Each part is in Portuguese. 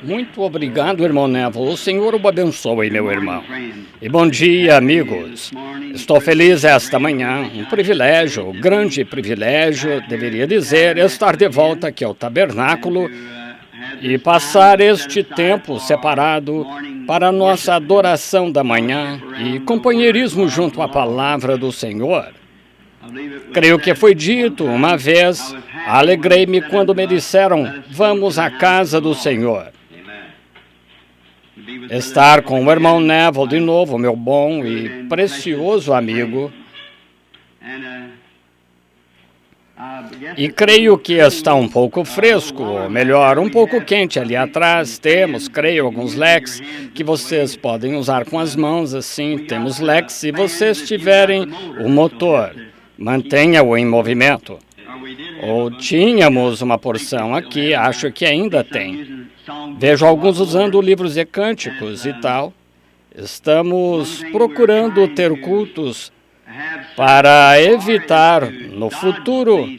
Muito obrigado, irmão Neville. O Senhor o abençoe, meu irmão. E bom dia, amigos. Estou feliz esta manhã. Um privilégio, um grande privilégio, deveria dizer, estar de volta aqui ao tabernáculo e passar este tempo separado para a nossa adoração da manhã e companheirismo junto à palavra do Senhor. Creio que foi dito uma vez, alegrei-me quando me disseram, vamos à casa do Senhor. Estar com o irmão Neville de novo, meu bom e precioso amigo. E creio que está um pouco fresco, ou melhor, um pouco quente ali atrás. Temos, creio, alguns leques que vocês podem usar com as mãos, assim. Temos leques, se vocês tiverem o motor, mantenha-o em movimento. Ou tínhamos uma porção aqui, acho que ainda tem. Vejo alguns usando livros de cânticos e tal. Estamos procurando ter cultos para evitar, no futuro,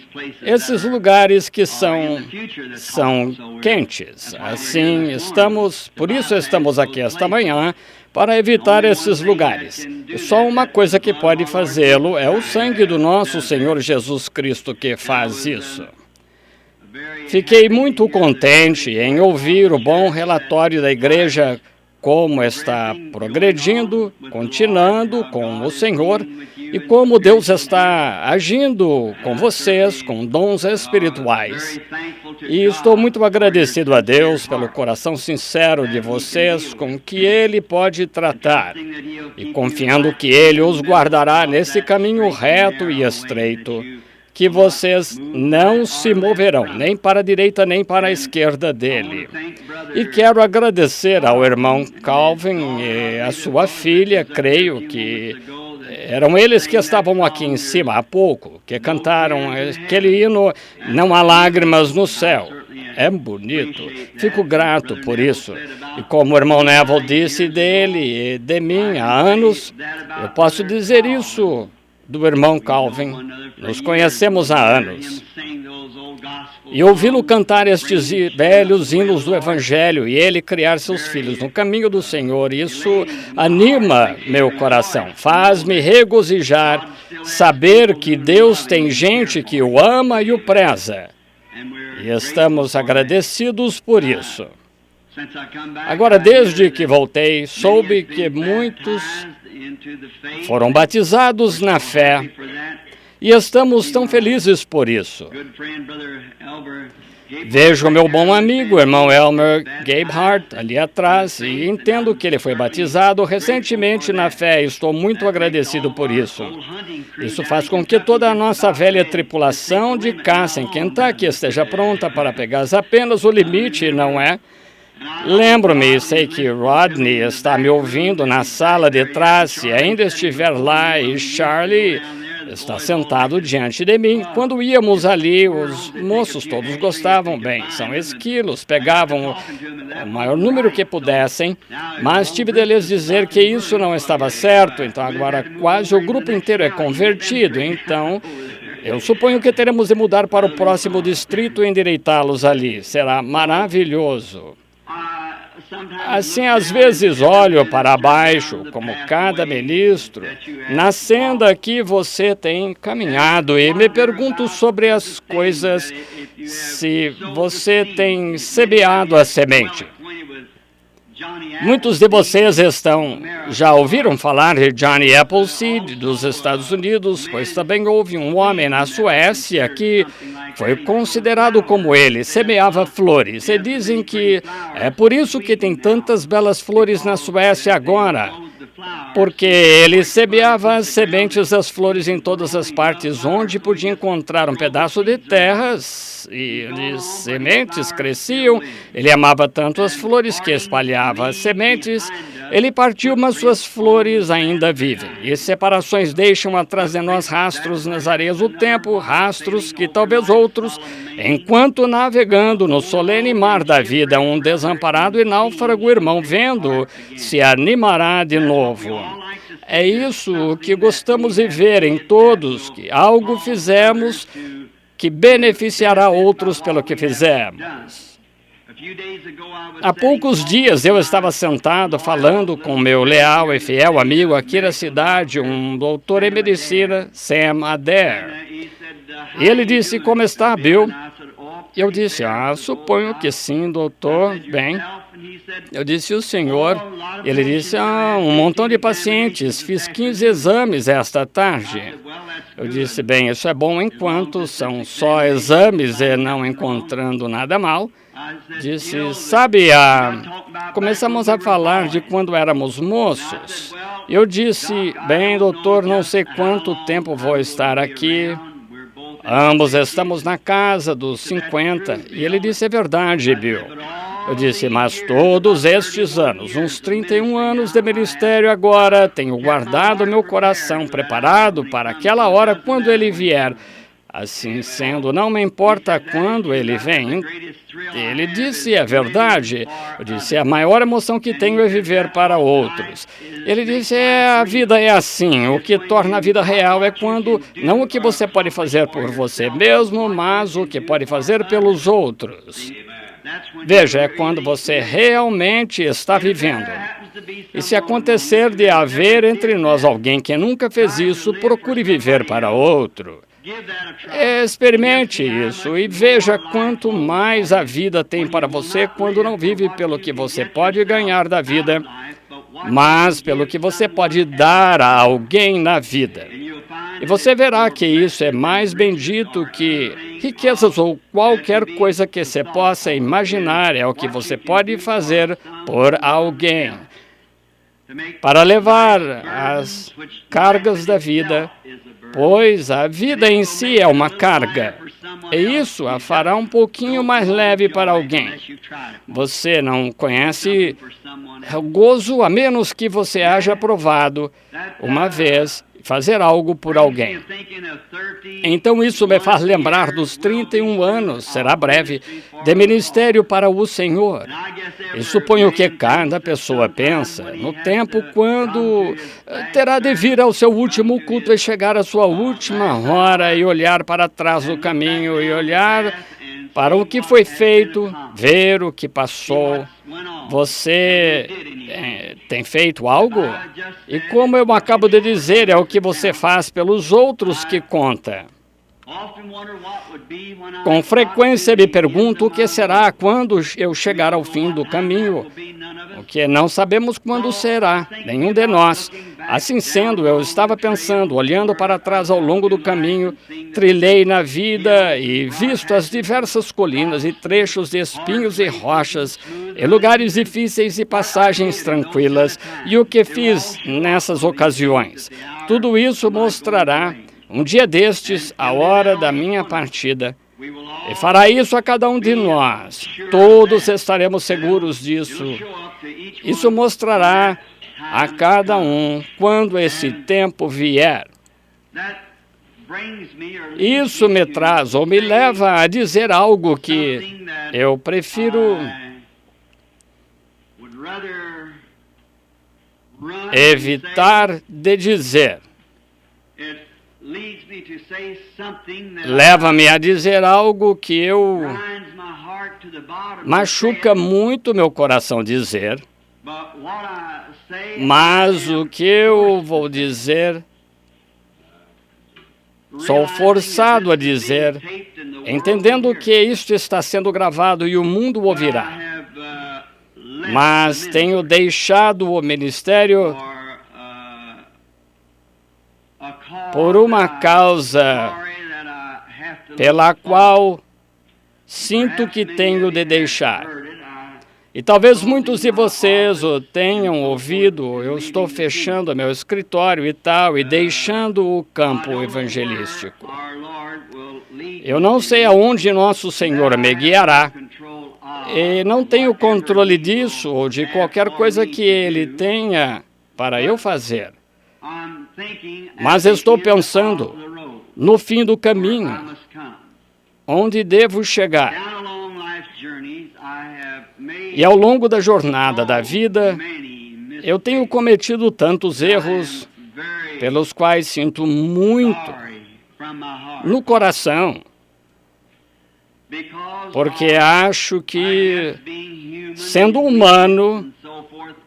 esses lugares que são quentes. Assim, por isso estamos aqui esta manhã, para evitar esses lugares. E só uma coisa que pode fazê-lo é o sangue do nosso Senhor Jesus Cristo que faz isso. Fiquei muito contente em ouvir o bom relatório da igreja, como está progredindo, continuando com o Senhor e como Deus está agindo com vocês, com dons espirituais. E estou muito agradecido a Deus pelo coração sincero de vocês com que Ele pode tratar e confiando que Ele os guardará nesse caminho reto e estreito, que vocês não se moverão, nem para a direita, nem para a esquerda dele. E quero agradecer ao irmão Calvin e à sua filha, creio que eram eles que estavam aqui em cima há pouco, que cantaram aquele hino, Não Há Lágrimas no Céu. É bonito, fico grato por isso. E como o irmão Neville disse dele e de mim há anos, eu posso dizer isso do irmão Calvin. Nos conhecemos há anos. E ouvi-lo cantar estes velhos hinos do Evangelho e ele criar seus filhos no caminho do Senhor, isso anima meu coração, faz-me regozijar, saber que Deus tem gente que o ama e o preza. E estamos agradecidos por isso. Agora, desde que voltei, soube que muitos foram batizados na fé e estamos tão felizes por isso. Vejo o meu bom amigo, o irmão Elmer Gabehart, ali atrás, e entendo que ele foi batizado recentemente na fé e estou muito agradecido por isso. Isso faz com que toda a nossa velha tripulação de caça em Kentucky esteja pronta para pegar apenas o limite, não é? Lembro-me, sei que Rodney está me ouvindo na sala de trás, se ainda estiver lá, e Charlie está sentado diante de mim. Quando íamos ali, os moços todos gostavam bem, são esquilos, pegavam o maior número que pudessem, mas tive de lhes dizer que isso não estava certo, então agora quase o grupo inteiro é convertido, então eu suponho que teremos de mudar para o próximo distrito e endireitá-los ali, será maravilhoso. Assim, às vezes olho para baixo, como cada ministro, na senda que você tem caminhado e me pergunto sobre as coisas, se você tem semeado a semente. Muitos de vocês já ouviram falar de Johnny Appleseed dos Estados Unidos, pois também houve um homem na Suécia que foi considerado como ele, semeava flores. E dizem que é por isso que tem tantas belas flores na Suécia agora, porque ele semeava as sementes das flores em todas as partes onde podia encontrar um pedaço de terras e as sementes cresciam. Ele amava tanto as flores que espalhava as sementes. Ele partiu, mas suas flores ainda vivem. E separações deixam atrás de nós rastros nas areias do tempo, rastros que talvez outros, enquanto navegando no solene mar da vida, um desamparado e náufrago irmão vendo, se animará de novo. É isso que gostamos de ver em todos, que algo fizemos que beneficiará outros pelo que fizemos. Há poucos dias eu estava sentado falando com meu leal e fiel amigo aqui da cidade, um doutor em medicina, Sam Adair. E ele disse, como está, Bill? Eu disse, suponho que sim, doutor. Bem, eu disse, o senhor? Ele disse, um montão de pacientes, fiz 15 exames esta tarde. Eu disse, bem, isso é bom enquanto são só exames e não encontrando nada mal. Disse, sabe, começamos a falar de quando éramos moços. Eu disse, bem, doutor, não sei quanto tempo vou estar aqui. Ambos estamos na casa dos 50. E ele disse, é verdade, Bill. Eu disse, mas todos estes anos, uns 31 anos de ministério agora, tenho guardado meu coração preparado para aquela hora quando ele vier. Assim sendo, não me importa quando ele vem. Ele disse, é verdade. Eu disse, a maior emoção que tenho é viver para outros. Ele disse, a vida é assim. O que torna a vida real é quando, não o que você pode fazer por você mesmo, mas o que pode fazer pelos outros. Veja, é quando você realmente está vivendo. E se acontecer de haver entre nós alguém que nunca fez isso, procure viver para outro. Experimente isso e veja quanto mais a vida tem para você quando não vive pelo que você pode ganhar da vida, mas pelo que você pode dar a alguém na vida. E você verá que isso é mais bendito que riquezas ou qualquer coisa que você possa imaginar. É o que você pode fazer por alguém para levar as cargas da vida, pois a vida em si é uma carga. E isso a fará um pouquinho mais leve para alguém. Você não conhece o gozo a menos que você haja provado uma vez fazer algo por alguém. Então isso me faz lembrar dos 31 anos, será breve, de ministério para o Senhor. E suponho que cada pessoa pensa no tempo quando terá de vir ao seu último culto e chegar à sua última hora e olhar para trás do caminho e olhar para o que foi feito, ver o que passou. Você tem feito algo? E como eu acabo de dizer, é o que você faz pelos outros que conta. Com frequência me pergunto o que será quando eu chegar ao fim do caminho, o que não sabemos quando será, nenhum de nós. Assim sendo, eu estava pensando, olhando para trás ao longo do caminho, trilhei na vida e visto as diversas colinas e trechos de espinhos e rochas, e lugares difíceis e passagens tranquilas, e o que fiz nessas ocasiões. Tudo isso mostrará um dia destes, a hora da minha partida, e fará isso a cada um de nós. Todos estaremos seguros disso. Isso mostrará a cada um quando esse tempo vier. Isso me traz ou me leva a dizer algo que eu prefiro evitar de dizer. Leva-me a dizer algo que eu machuca muito meu coração dizer, mas o que eu vou dizer, sou forçado a dizer, entendendo que isto está sendo gravado e o mundo ouvirá. Mas tenho deixado o ministério por uma causa pela qual sinto que tenho de deixar. E talvez muitos de vocês o tenham ouvido, eu estou fechando meu escritório e tal, e deixando o campo evangelístico. Eu não sei aonde nosso Senhor me guiará, e não tenho controle disso ou de qualquer coisa que Ele tenha para eu fazer. Mas estou pensando no fim do caminho, onde devo chegar. E ao longo da jornada da vida, eu tenho cometido tantos erros, pelos quais sinto muito no coração. porque acho que, sendo humano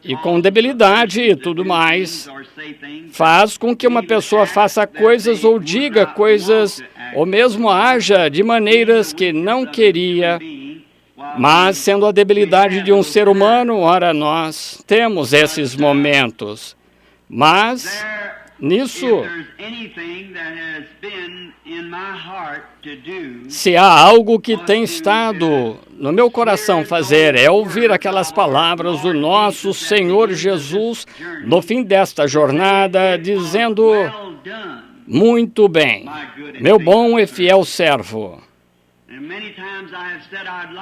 e com debilidade e tudo mais, faz com que uma pessoa faça coisas ou diga coisas, ou mesmo haja de maneiras que não queria, mas sendo a debilidade de um ser humano, ora, nós temos esses momentos. Mas, nisso, se há algo que tem estado no meu coração fazer, é ouvir aquelas palavras do nosso Senhor Jesus no fim desta jornada, dizendo: muito bem, meu bom e fiel servo.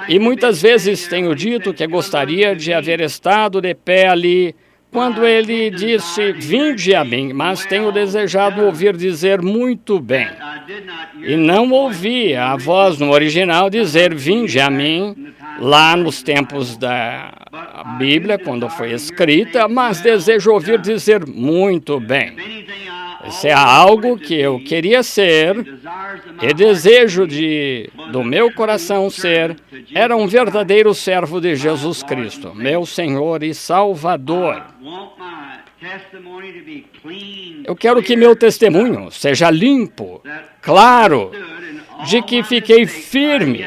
E muitas vezes tenho dito que gostaria de haver estado de pé ali quando ele disse: vinde a mim, mas tenho desejado ouvir dizer muito bem. E não ouvi a voz no original dizer vinde a mim, lá nos tempos da Bíblia, quando foi escrita, mas desejo ouvir dizer muito bem. Se há algo que eu queria ser e desejo do meu coração ser, era um verdadeiro servo de Jesus Cristo, meu Senhor e Salvador. Eu quero que meu testemunho seja limpo, claro, de que fiquei firme,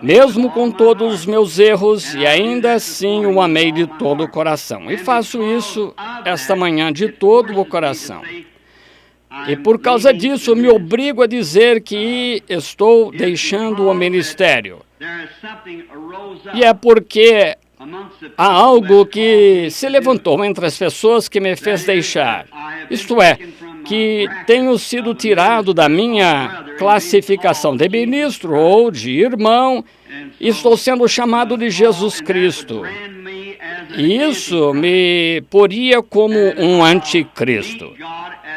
mesmo com todos os meus erros, e ainda assim o amei de todo o coração. E faço isso esta manhã de todo o coração. E por causa disso, me obrigo a dizer que estou deixando o ministério. E é porque há algo que se levantou entre as pessoas que me fez deixar. Isto é, que tenho sido tirado da minha classificação de ministro ou de irmão, e estou sendo chamado de Jesus Cristo. E isso me poria como um anticristo.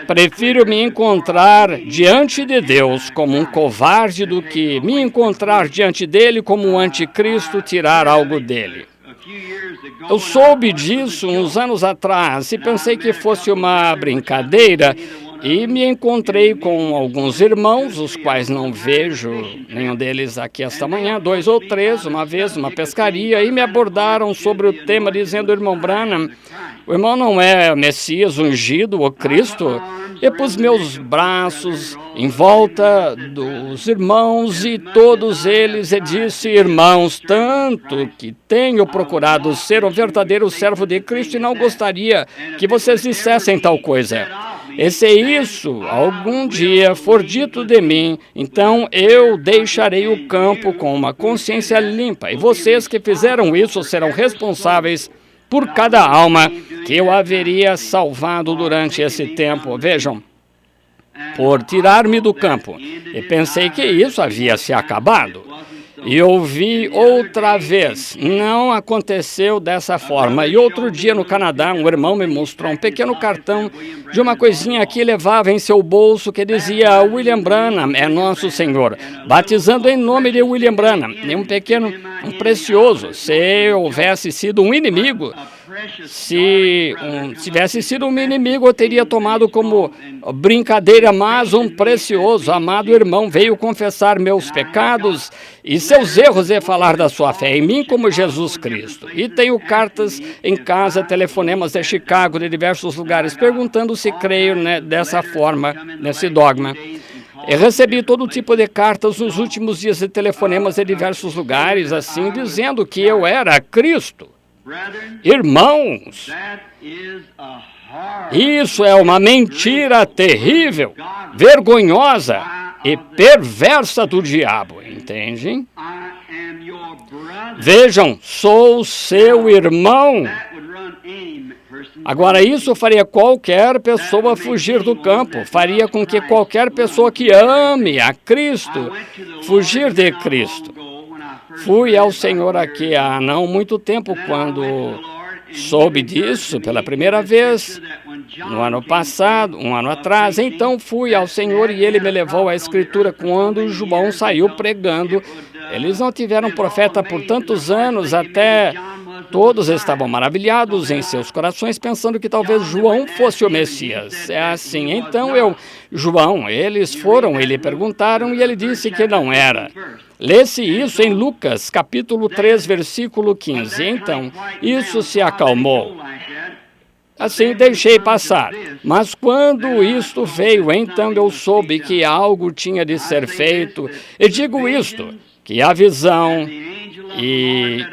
Prefiro me encontrar diante de Deus como um covarde do que me encontrar diante dele como um anticristo, tirar algo dele. Eu soube disso uns anos atrás e pensei que fosse uma brincadeira e me encontrei com alguns irmãos, os quais não vejo nenhum deles aqui esta manhã, 2 ou 3, uma vez numa pescaria, e me abordaram sobre o tema dizendo: irmão Branham, o irmão não é Messias ungido, o Cristo? E pus meus braços em volta dos irmãos e todos eles e disse: irmãos, tanto que tenho procurado ser um verdadeiro servo de Cristo e não gostaria que vocês dissessem tal coisa. E se isso algum dia for dito de mim, então eu deixarei o campo com uma consciência limpa. E vocês que fizeram isso serão responsáveis por cada alma que eu haveria salvado durante esse tempo. Vejam, por tirar-me do campo. E pensei que isso havia se acabado. E ouvi outra vez. Não aconteceu dessa forma. E outro dia no Canadá, um irmão me mostrou um pequeno cartão de uma coisinha que levava em seu bolso que dizia: William Branham é nosso Senhor, batizando em nome de William Branham. E um precioso. Se houvesse sido um inimigo, se tivesse sido um inimigo, eu teria tomado como brincadeira, mas um precioso, amado irmão, veio confessar meus pecados e seus erros e falar da sua fé em mim como Jesus Cristo. E tenho cartas em casa, telefonemas de Chicago, de diversos lugares, perguntando se creio dessa forma, nesse dogma. Eu recebi todo tipo de cartas nos últimos dias de telefonemas de diversos lugares, assim, dizendo que eu era Cristo. Irmãos, isso é uma mentira terrível, vergonhosa e perversa do diabo, entendem? Vejam, sou seu irmão. Agora, isso faria qualquer pessoa fugir do campo, faria com que qualquer pessoa que ame a Cristo fugir de Cristo. Fui ao Senhor aqui há não muito tempo, quando soube disso pela primeira vez, no ano passado, um ano atrás. Então fui ao Senhor e ele me levou à Escritura quando João saiu pregando. Eles não tiveram profeta por tantos anos, até Todos estavam maravilhados em seus corações, pensando que talvez João fosse o Messias. É assim, então João, eles foram e lhe perguntaram e ele disse que não era. Lê-se isso em Lucas, capítulo 3, versículo 15. Então, isso se acalmou. Assim deixei passar. Mas quando isto veio, então eu soube que algo tinha de ser feito. E digo isto, que a visão e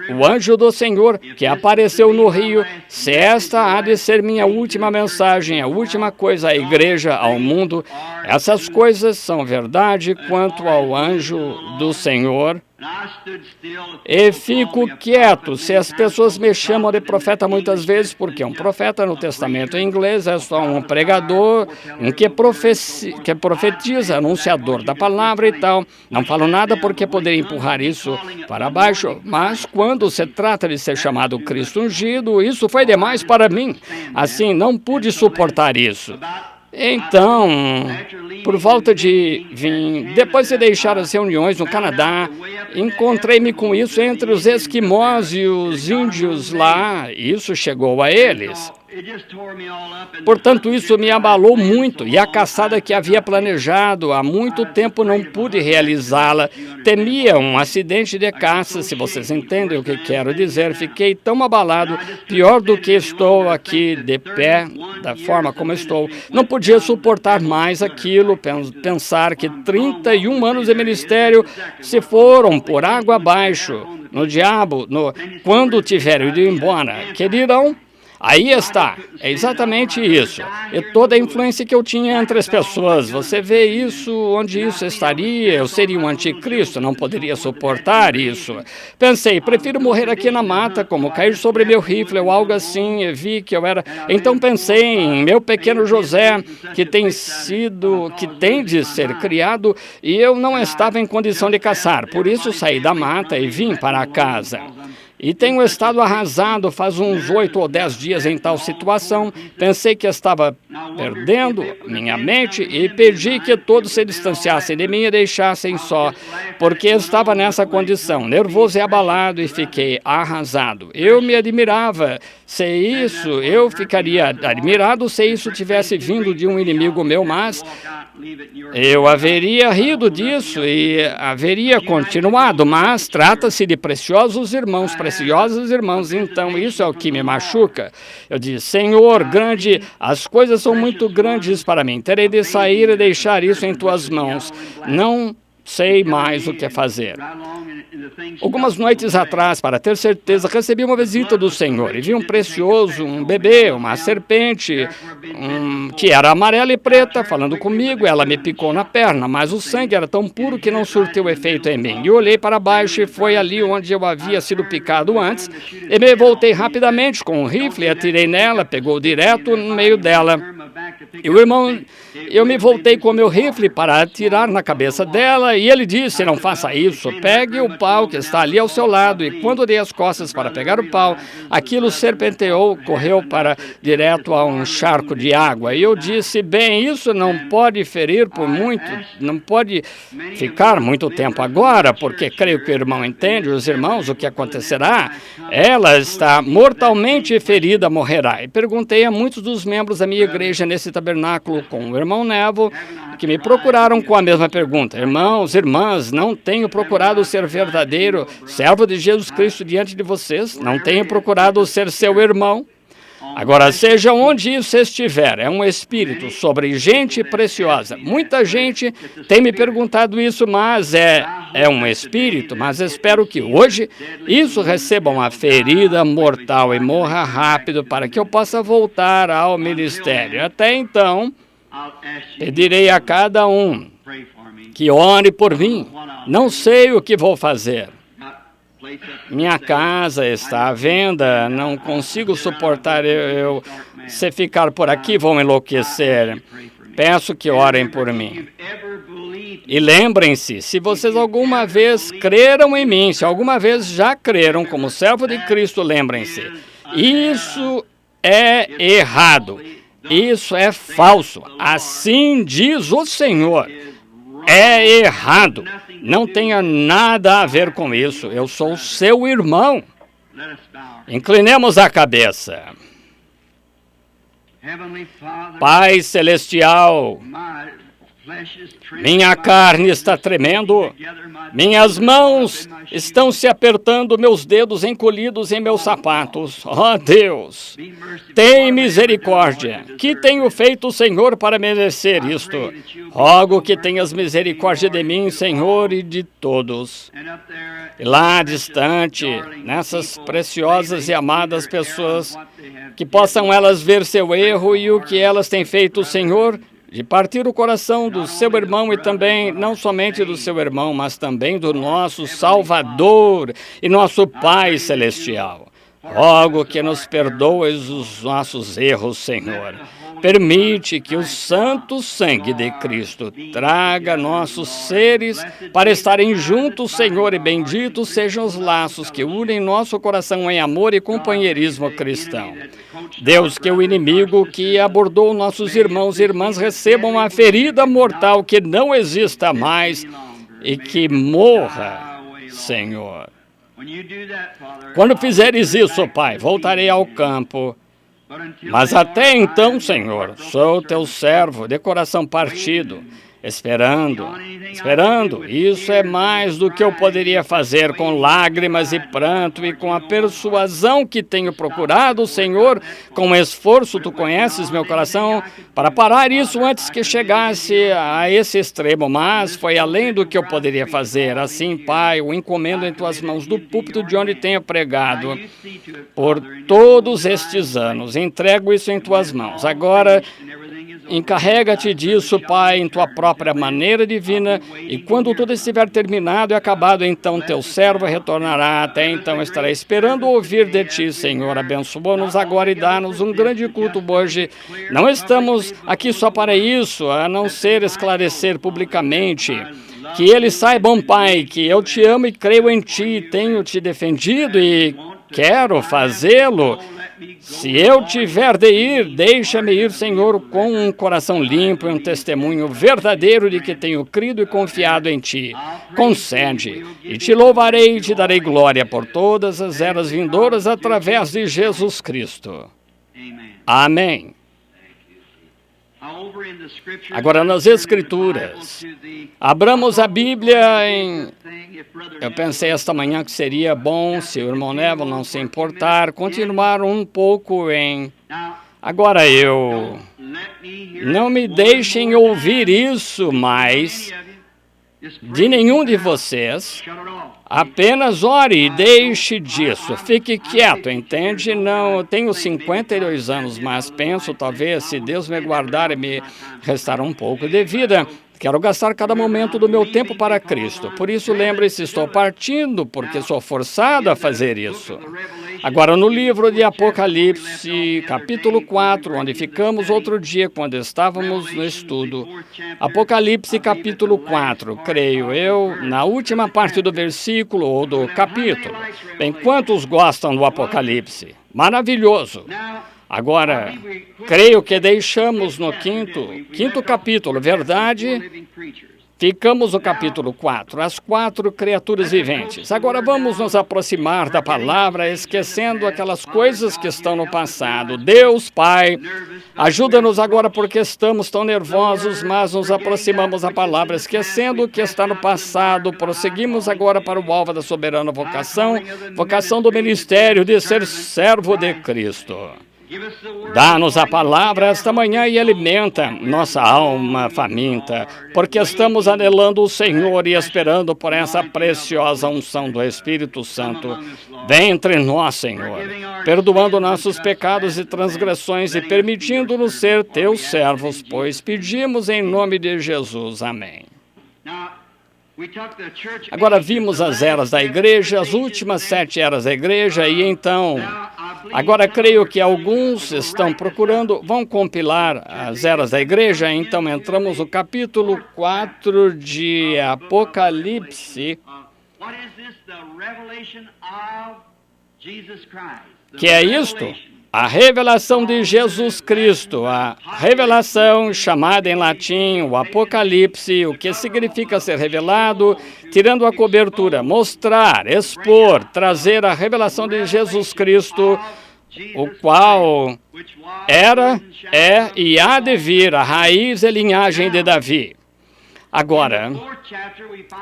o anjo do Senhor que apareceu no rio, se esta há de ser minha última mensagem, a última coisa à igreja, ao mundo, essas coisas são verdade quanto ao anjo do Senhor. E fico quieto se as pessoas me chamam de profeta muitas vezes, porque um profeta no testamento em inglês é só um pregador, que profetiza, anunciador da palavra e tal. Não falo nada porque poderia empurrar isso para baixo, mas quando se trata de ser chamado Cristo ungido, isso foi demais para mim. Assim, não pude suportar isso. Então, por volta de depois de deixar as reuniões no Canadá, encontrei-me com isso entre os esquimós e os índios lá, isso chegou a eles. Portanto, isso me abalou muito, e a caçada que havia planejado há muito tempo não pude realizá-la. Temia um acidente de caça, se vocês entendem o que quero dizer. Fiquei tão abalado, pior do que estou aqui de pé, da forma como estou. Não podia suportar mais aquilo, pensar que 31 anos de ministério se foram por água abaixo, no diabo, quando tiveram ido embora. Queriam? Aí está, é exatamente isso. E toda a influência que eu tinha entre as pessoas, você vê isso, onde isso estaria? Eu seria um anticristo, não poderia suportar isso. Pensei, prefiro morrer aqui na mata, como cair sobre meu rifle ou algo assim, e vi que eu era... Então pensei em meu pequeno José, que tem de ser criado, e eu não estava em condição de caçar. Por isso saí da mata e vim para casa. E tenho estado arrasado faz uns 8 ou 10 dias em tal situação. Pensei que estava perdendo minha mente e pedi que todos se distanciassem de mim e deixassem só, porque estava nessa condição, nervoso e abalado, e fiquei arrasado. Eu me admirava eu ficaria admirado se isso tivesse vindo de um inimigo meu, mas eu haveria rido disso e haveria continuado, mas trata-se de preciosos irmãos, então isso é o que me machuca. Eu disse, Senhor, grande, as coisas são muito grandes para mim, terei de sair e deixar isso em tuas mãos. Não sei mais o que fazer. Algumas noites atrás, para ter certeza, recebi uma visita do Senhor e vi um bebê, uma serpente, que era amarela e preta, falando comigo. Ela me picou na perna, mas o sangue era tão puro que não surtiu efeito em mim. E olhei para baixo e foi ali onde eu havia sido picado antes, e me voltei rapidamente com um rifle, atirei nela, pegou direto no meio dela. E eu me voltei com o meu rifle para atirar na cabeça dela, e ele disse, não faça isso, pegue o pau que está ali ao seu lado. E quando dei as costas para pegar o pau, aquilo serpenteou, correu direto a um charco de água. E eu disse, bem, isso não pode ferir por muito, não pode ficar muito tempo agora, porque creio que o irmão entende, os irmãos, o que acontecerá. Ela está mortalmente ferida, morrerá. E perguntei a muitos dos membros da minha igreja nesse tabernáculo com o irmão Neville, que me procuraram com a mesma pergunta. Irmãos, irmãs, não tenho procurado ser verdadeiro servo de Jesus Cristo diante de vocês, não tenho procurado ser seu irmão. Agora, seja onde isso estiver, é um espírito sobre gente preciosa. Muita gente tem me perguntado isso, mas é um espírito, mas espero que hoje isso receba uma ferida mortal e morra rápido para que eu possa voltar ao ministério. Até então, pedirei a cada um que ore por mim. Não sei o que vou fazer. Minha casa está à venda, não consigo suportar se ficar por aqui, vou enlouquecer. Peço que orem por mim. E lembrem-se, se vocês alguma vez creram em mim, se alguma vez já creram como servo de Cristo, lembrem-se, isso é errado, isso é falso, assim diz o Senhor. É errado. Não tenha nada a ver com isso. Eu sou seu irmão. Inclinemos a cabeça. Pai Celestial, minha carne está tremendo, minhas mãos estão se apertando, meus dedos encolhidos em meus sapatos. Ó Deus, tem misericórdia. Que tenho feito, Senhor, para merecer isto? Rogo que tenhas misericórdia de mim, Senhor, e de todos. E lá distante, nessas preciosas e amadas pessoas, que possam elas ver seu erro e o que elas têm feito, Senhor, de partir o coração do seu irmão e também, não somente do seu irmão, mas também do nosso Salvador e nosso Pai Celestial. Rogo que nos perdoes os nossos erros, Senhor. Permite que o santo sangue de Cristo traga nossos seres para estarem juntos, Senhor, e benditos sejam os laços que unem nosso coração em amor e companheirismo cristão. Deus, que o inimigo que abordou nossos irmãos e irmãs recebam uma ferida mortal que não exista mais e que morra, Senhor. Quando fizeres isso, Pai, voltarei ao campo. Mas até então, Senhor, sou teu servo de coração partido, esperando. Isso é mais do que eu poderia fazer com lágrimas e pranto e com a persuasão que tenho procurado, Senhor, com esforço, tu conheces meu coração, para parar isso antes que chegasse a esse extremo, mas foi além do que eu poderia fazer. Assim, Pai, o encomendo em tuas mãos do púlpito de onde tenho pregado por todos estes anos. Entrego isso em tuas mãos. Agora, encarrega-te disso, Pai, em tua própria maneira divina, e quando tudo estiver terminado e acabado, então teu servo retornará. Até então estarei esperando ouvir de ti, Senhor. Abençoa-nos agora e dá-nos um grande culto hoje. Não estamos aqui só para isso, a não ser esclarecer publicamente. Que eles saibam, Pai, que eu te amo e creio em ti, tenho te defendido e quero fazê-lo. Se eu tiver de ir, deixa-me ir, Senhor, com um coração limpo e um testemunho verdadeiro de que tenho crido e confiado em Ti. Concede, e Te louvarei e Te darei glória por todas as eras vindouras através de Jesus Cristo. Amém. Agora, nas Escrituras, abramos a Bíblia em... Eu pensei esta manhã que seria bom, se o irmão Neville não se importar, continuar um pouco em... Agora não me deixem ouvir isso mais de nenhum de vocês. Apenas ore e deixe disso. Fique quieto, entende? Não, eu tenho 52 anos, mas penso, talvez, se Deus me guardar e me restar um pouco de vida, quero gastar cada momento do meu tempo para Cristo. Por isso, lembre-se, estou partindo, porque sou forçado a fazer isso. Agora, no livro de Apocalipse, capítulo 4, onde ficamos outro dia quando estávamos no estudo. Apocalipse, capítulo 4, creio eu, na última parte do versículo ou do capítulo. Bem, quantos gostam do Apocalipse? Maravilhoso! Agora, creio que deixamos no quinto capítulo, verdade? Ficamos no capítulo 4, as 4 criaturas viventes. Agora vamos nos aproximar da palavra, esquecendo aquelas coisas que estão no passado. Deus, Pai, ajuda-nos agora porque estamos tão nervosos, mas nos aproximamos da palavra, esquecendo o que está no passado. Prosseguimos agora para o alvo da soberana vocação do ministério de ser servo de Cristo. Dá-nos a palavra esta manhã e alimenta nossa alma faminta, porque estamos anelando o Senhor e esperando por essa preciosa unção do Espírito Santo. Vem entre nós, Senhor, perdoando nossos pecados e transgressões e permitindo-nos ser teus servos, pois pedimos em nome de Jesus. Amém. Agora vimos as eras da igreja, as últimas 7 eras da igreja, e então, agora creio que alguns estão procurando, vão compilar as eras da igreja, então entramos no capítulo 4 de Apocalipse, que é isto? A revelação de Jesus Cristo, a revelação chamada em latim o Apocalipse, o que significa ser revelado, tirando a cobertura, mostrar, expor, trazer a revelação de Jesus Cristo, o qual era, é e há de vir a raiz e linhagem de Davi. Agora,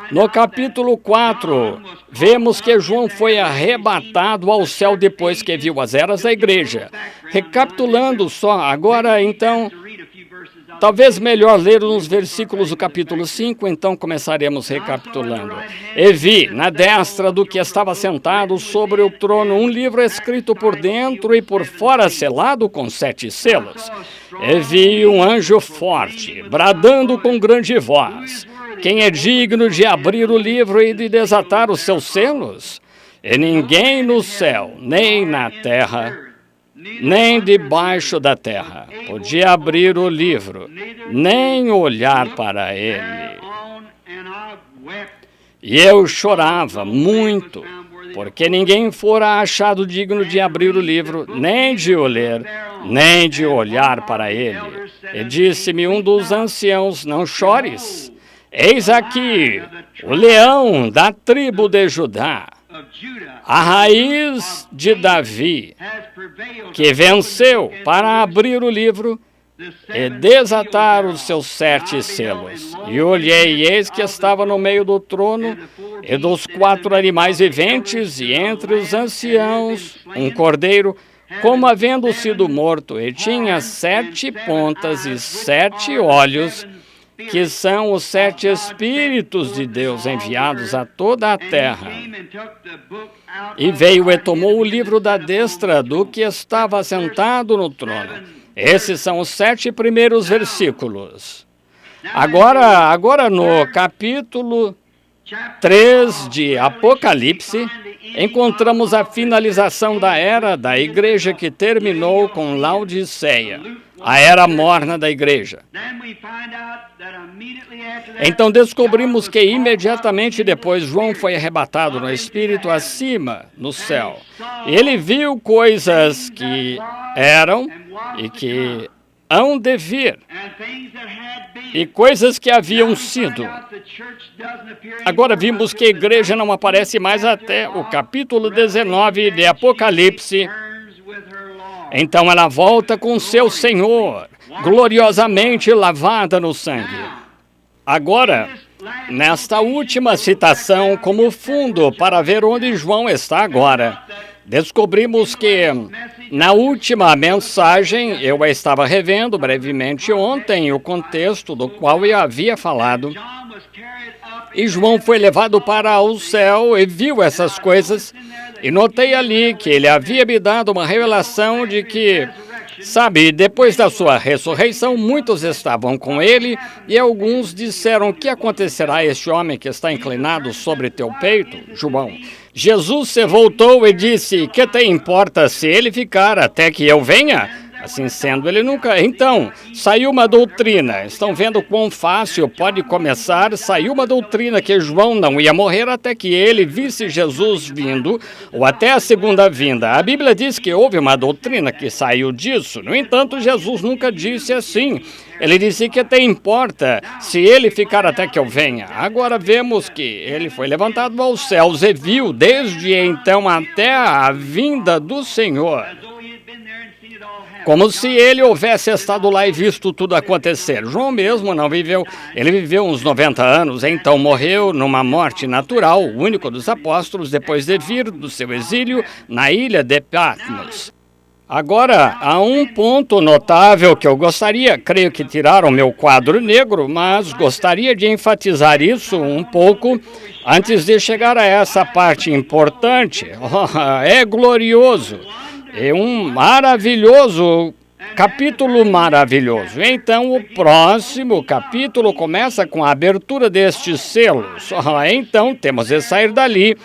no capítulo 4, vemos que João foi arrebatado ao céu depois que viu as eras da igreja. Recapitulando só, agora então, talvez melhor ler uns versículos do capítulo 5, então começaremos recapitulando. E vi, na destra do que estava sentado sobre o trono, um livro escrito por dentro e por fora selado com 7 selos. E vi um anjo forte, bradando com grande voz: quem é digno de abrir o livro e de desatar os seus selos? E ninguém no céu, nem na terra, nem debaixo da terra podia abrir o livro, nem olhar para ele. E eu chorava muito, porque ninguém fora achado digno de abrir o livro, nem de o ler, nem de olhar para ele. E disse-me um dos anciãos: não chores, eis aqui o leão da tribo de Judá, a raiz de Davi, que venceu para abrir o livro e desatar os seus 7 selos. E olhei, e eis que estava no meio do trono e dos 4 animais viventes, e entre os anciãos um cordeiro, como havendo sido morto, e tinha 7 pontas e 7 olhos, que são os 7 Espíritos de Deus enviados a toda a terra. E veio e tomou o livro da destra do que estava sentado no trono. Esses são os 7 primeiros versículos. Agora no capítulo 3 de Apocalipse, encontramos a finalização da era da igreja que terminou com Laodiceia, a era morna da igreja. Então descobrimos que imediatamente depois João foi arrebatado no Espírito acima, no céu. Ele viu coisas que eram e que hão de vir, e coisas que haviam sido. Agora vimos que a igreja não aparece mais até o capítulo 19 de Apocalipse. Então ela volta com seu Senhor, gloriosamente lavada no sangue. Agora, nesta última citação, como fundo para ver onde João está agora, descobrimos que na última mensagem, eu a estava revendo brevemente ontem, o contexto do qual eu havia falado, e João foi levado para o céu e viu essas coisas, e notei ali que ele havia me dado uma revelação de que, sabe, depois da sua ressurreição, muitos estavam com ele, e alguns disseram: o que acontecerá a este homem que está inclinado sobre teu peito, João? Jesus se voltou e disse: que te importa se ele ficar até que eu venha? Assim sendo, ele nunca... Então, saiu uma doutrina. Estão vendo quão fácil pode começar? Saiu uma doutrina que João não ia morrer até que ele visse Jesus vindo, ou até a segunda vinda. A Bíblia diz que houve uma doutrina que saiu disso. No entanto, Jesus nunca disse assim. Ele disse: que te importa se ele ficar até que eu venha? Agora vemos que ele foi levantado aos céus e viu desde então até a vinda do Senhor, como se ele houvesse estado lá e visto tudo acontecer. João mesmo não viveu, ele viveu uns 90 anos, então morreu numa morte natural, o único dos apóstolos, depois de vir do seu exílio na ilha de Patmos. Agora, há um ponto notável que eu gostaria, creio que tiraram meu quadro negro, mas gostaria de enfatizar isso um pouco antes de chegar a essa parte importante. É glorioso. É um maravilhoso, capítulo maravilhoso. Então, o próximo capítulo começa com a abertura destes selos. Então, temos de sair dali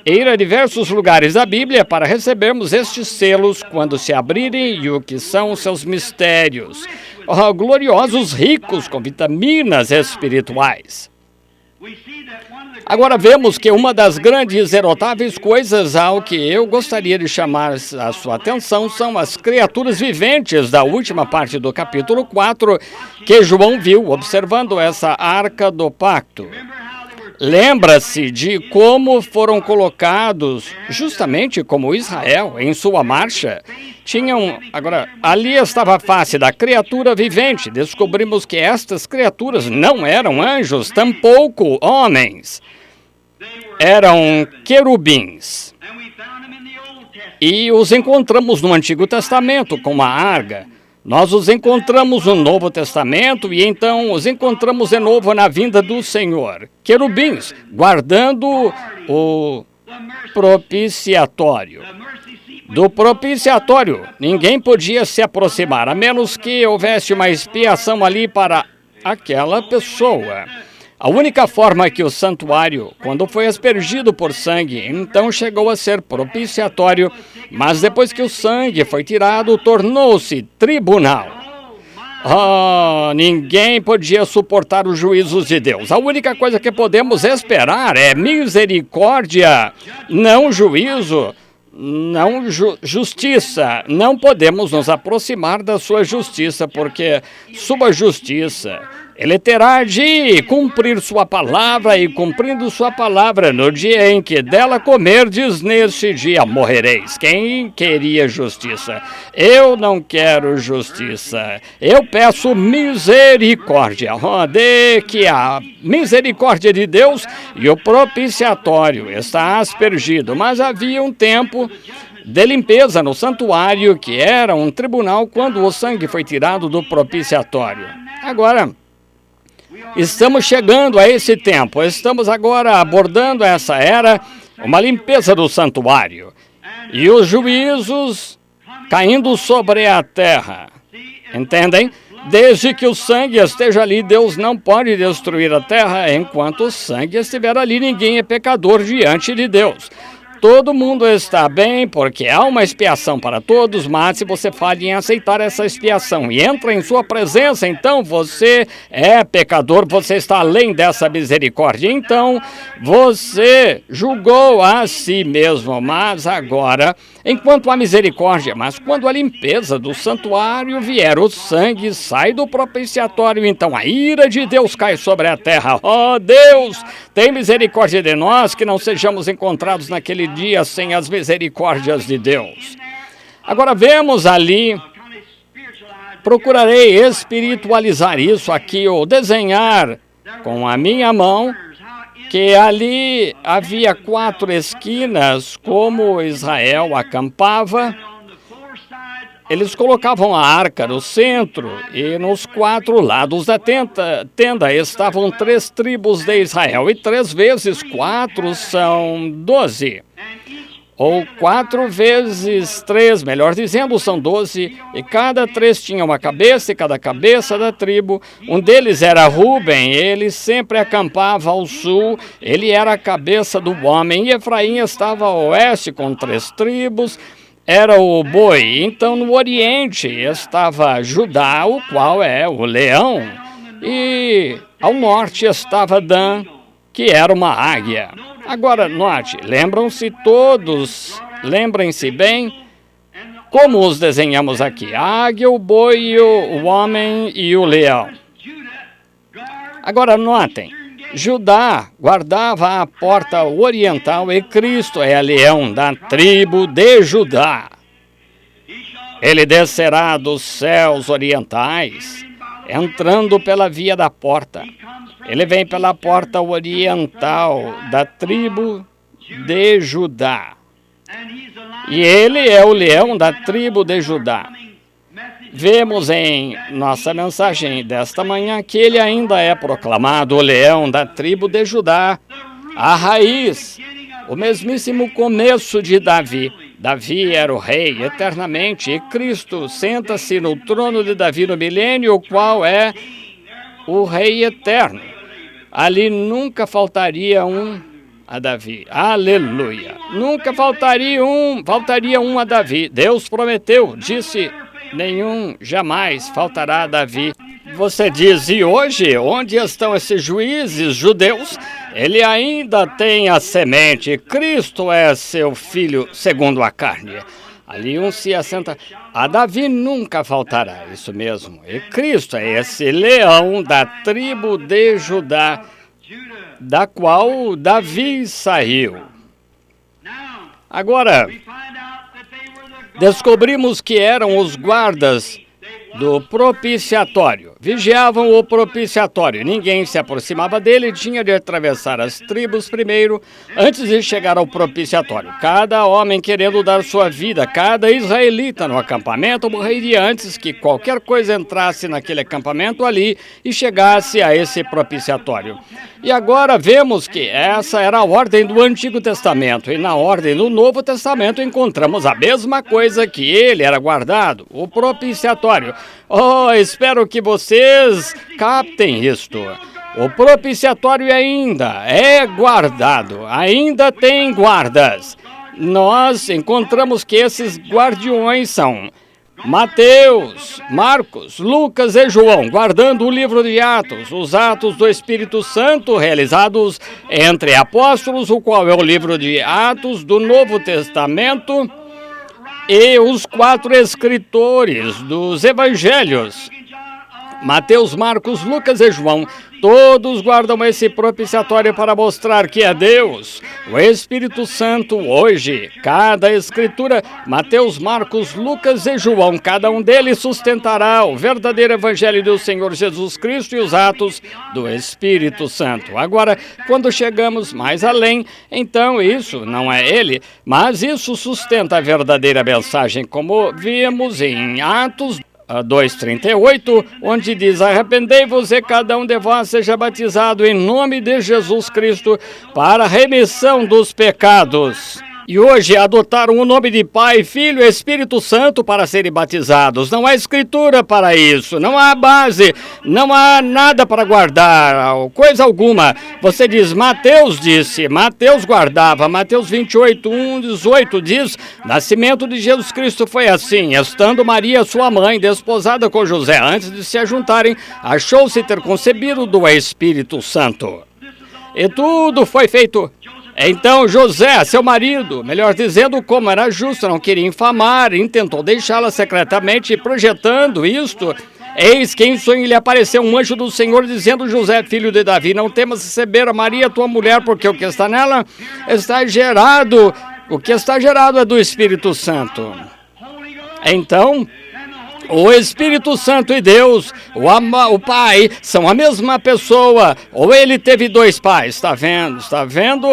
e ir a diversos lugares da Bíblia para recebermos estes selos quando se abrirem e o que são os seus mistérios. Gloriosos, ricos com vitaminas espirituais. Agora vemos que uma das grandes e notáveis coisas ao que eu gostaria de chamar a sua atenção são as criaturas viventes da última parte do capítulo 4 que João viu observando essa arca do pacto. Lembra-se de como foram colocados, justamente como Israel, em sua marcha. Agora, ali estava a face da criatura vivente. Descobrimos que estas criaturas não eram anjos, tampouco homens. Eram querubins. E os encontramos no Antigo Testamento com uma arca. Nós os encontramos no Novo Testamento e então os encontramos de novo na vinda do Senhor. Querubins, guardando o propiciatório. Do propiciatório, ninguém podia se aproximar, a menos que houvesse uma expiação ali para aquela pessoa. A única forma que o santuário, quando foi aspergido por sangue, então chegou a ser propiciatório, mas depois que o sangue foi tirado, tornou-se tribunal. Ninguém podia suportar os juízos de Deus. A única coisa que podemos esperar é misericórdia, não juízo, não justiça. Não podemos nos aproximar da sua justiça, porque sua justiça, ele terá de cumprir sua palavra, e cumprindo sua palavra, no dia em que dela comerdes, neste dia morrereis. Quem queria justiça? Eu não quero justiça. Eu peço misericórdia. De que a misericórdia de Deus e o propiciatório está aspergido. Mas havia um tempo de limpeza no santuário, que era um tribunal, quando o sangue foi tirado do propiciatório. Agora, estamos chegando a esse tempo. Estamos agora abordando essa era, uma limpeza do santuário. E os juízos caindo sobre a terra. Entendem? Desde que o sangue esteja ali, Deus não pode destruir a terra. Enquanto o sangue estiver ali, ninguém é pecador diante de Deus. Todo mundo está bem, porque há uma expiação para todos, mas se você falha em aceitar essa expiação e entra em sua presença, então você é pecador, você está além dessa misericórdia. Então, você julgou a si mesmo, mas agora, enquanto a misericórdia, mas quando a limpeza do santuário vier, o sangue sai do propiciatório, então a ira de Deus cai sobre a terra. Deus, tem misericórdia de nós, que não sejamos encontrados naquele dia sem as misericórdias de Deus. Agora vemos ali, procurarei espiritualizar isso aqui, ou desenhar com a minha mão, que ali havia 4 esquinas, como Israel acampava. Eles colocavam a arca no centro e nos 4 lados da tenda estavam 3 tribos de Israel. E 3 vezes 4 são 12. Ou 4 vezes 3, melhor dizendo, são 12. E cada 3 tinha uma cabeça, e cada cabeça da tribo. Um deles era Ruben, ele sempre acampava ao sul. Ele era a cabeça do homem. E Efraim estava ao oeste com 3 tribos. Era o boi. Então, no oriente estava Judá, o qual é o leão. E ao norte estava Dan, que era uma águia. Agora, note, lembrem-se bem como os desenhamos aqui. A águia, o boi, o homem e o leão. Agora, notem. Judá guardava a porta oriental e Cristo é leão da tribo de Judá. Ele descerá dos céus orientais, entrando pela via da porta. Ele vem pela porta oriental da tribo de Judá. E ele é o leão da tribo de Judá. Vemos em nossa mensagem desta manhã que ele ainda é proclamado o leão da tribo de Judá, a raiz, o mesmíssimo começo de Davi. Davi era o rei eternamente e Cristo senta-se no trono de Davi no milênio, o qual é o rei eterno. Ali nunca faltaria um a Davi. Aleluia! Nunca faltaria um a Davi. Deus prometeu, disse: nenhum jamais faltará a Davi. Você diz, e hoje, onde estão esses juízes judeus? Ele ainda tem a semente. Cristo é seu filho segundo a carne. Ali um se assenta. A Davi nunca faltará, isso mesmo. E Cristo é esse leão da tribo de Judá, da qual Davi saiu. Agora, descobrimos que eram os guardas do propiciatório. Vigiavam o propiciatório. Ninguém se aproximava dele, tinha de atravessar as tribos primeiro, antes de chegar ao propiciatório. Cada homem querendo dar sua vida, cada israelita no acampamento morreria antes que qualquer coisa entrasse naquele acampamento ali e chegasse a esse propiciatório. E agora vemos que essa era a ordem do Antigo Testamento, e na ordem do Novo Testamento encontramos a mesma coisa, que ele era guardado, o propiciatório. Oh, espero que vocês captem isto. O propiciatório ainda é guardado, ainda tem guardas. Nós encontramos que esses guardiões são Mateus, Marcos, Lucas e João, guardando o livro de Atos, os Atos do Espírito Santo realizados entre apóstolos, o qual é o livro de Atos do Novo Testamento, e os 4 escritores dos evangelhos, Mateus, Marcos, Lucas e João, todos guardam esse propiciatório para mostrar que é Deus, o Espírito Santo, hoje. Cada escritura, Mateus, Marcos, Lucas e João, cada um deles sustentará o verdadeiro evangelho do Senhor Jesus Cristo e os atos do Espírito Santo. Agora, quando chegamos mais além, então isso não é ele, mas isso sustenta a verdadeira mensagem, como vimos em Atos 2:38, onde diz: arrependei-vos e cada um de vós seja batizado em nome de Jesus Cristo para a remissão dos pecados. E hoje adotaram o nome de Pai, Filho e Espírito Santo para serem batizados. Não há escritura para isso, não há base, não há nada para guardar, coisa alguma. Você diz, Mateus disse, Mateus guardava, Mateus 28:1-18 diz, nascimento de Jesus Cristo foi assim, estando Maria, sua mãe, desposada com José, antes de se ajuntarem, achou-se ter concebido do Espírito Santo. E tudo foi feito. Então José, seu marido, melhor dizendo, como era justo, não queria infamar, intentou deixá-la secretamente, projetando isto. Eis que em sonho lhe apareceu um anjo do Senhor, dizendo: José, filho de Davi, não temas receber a Maria, tua mulher, porque o que está nela está gerado, o que está gerado é do Espírito Santo. Então, o Espírito Santo e Deus, o Pai, são a mesma pessoa, ou ele teve 2 pais, está vendo?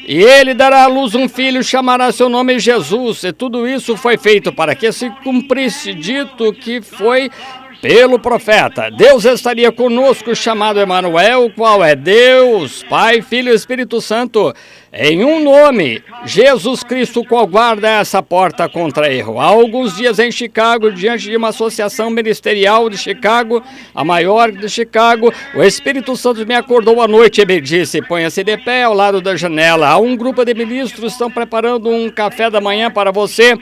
E ele dará à luz um filho, chamará seu nome Jesus, e tudo isso foi feito para que se cumprisse dito que foi pelo profeta. Deus estaria conosco, chamado Emanuel, qual é Deus, Pai, Filho e Espírito Santo, em um nome, Jesus Cristo, qual guarda essa porta contra erro. Há alguns dias em Chicago, diante de uma associação ministerial de Chicago, a maior de Chicago, o Espírito Santo me acordou à noite e me disse: ponha-se de pé ao lado da janela. Há um grupo de ministros que estão preparando um café da manhã para você.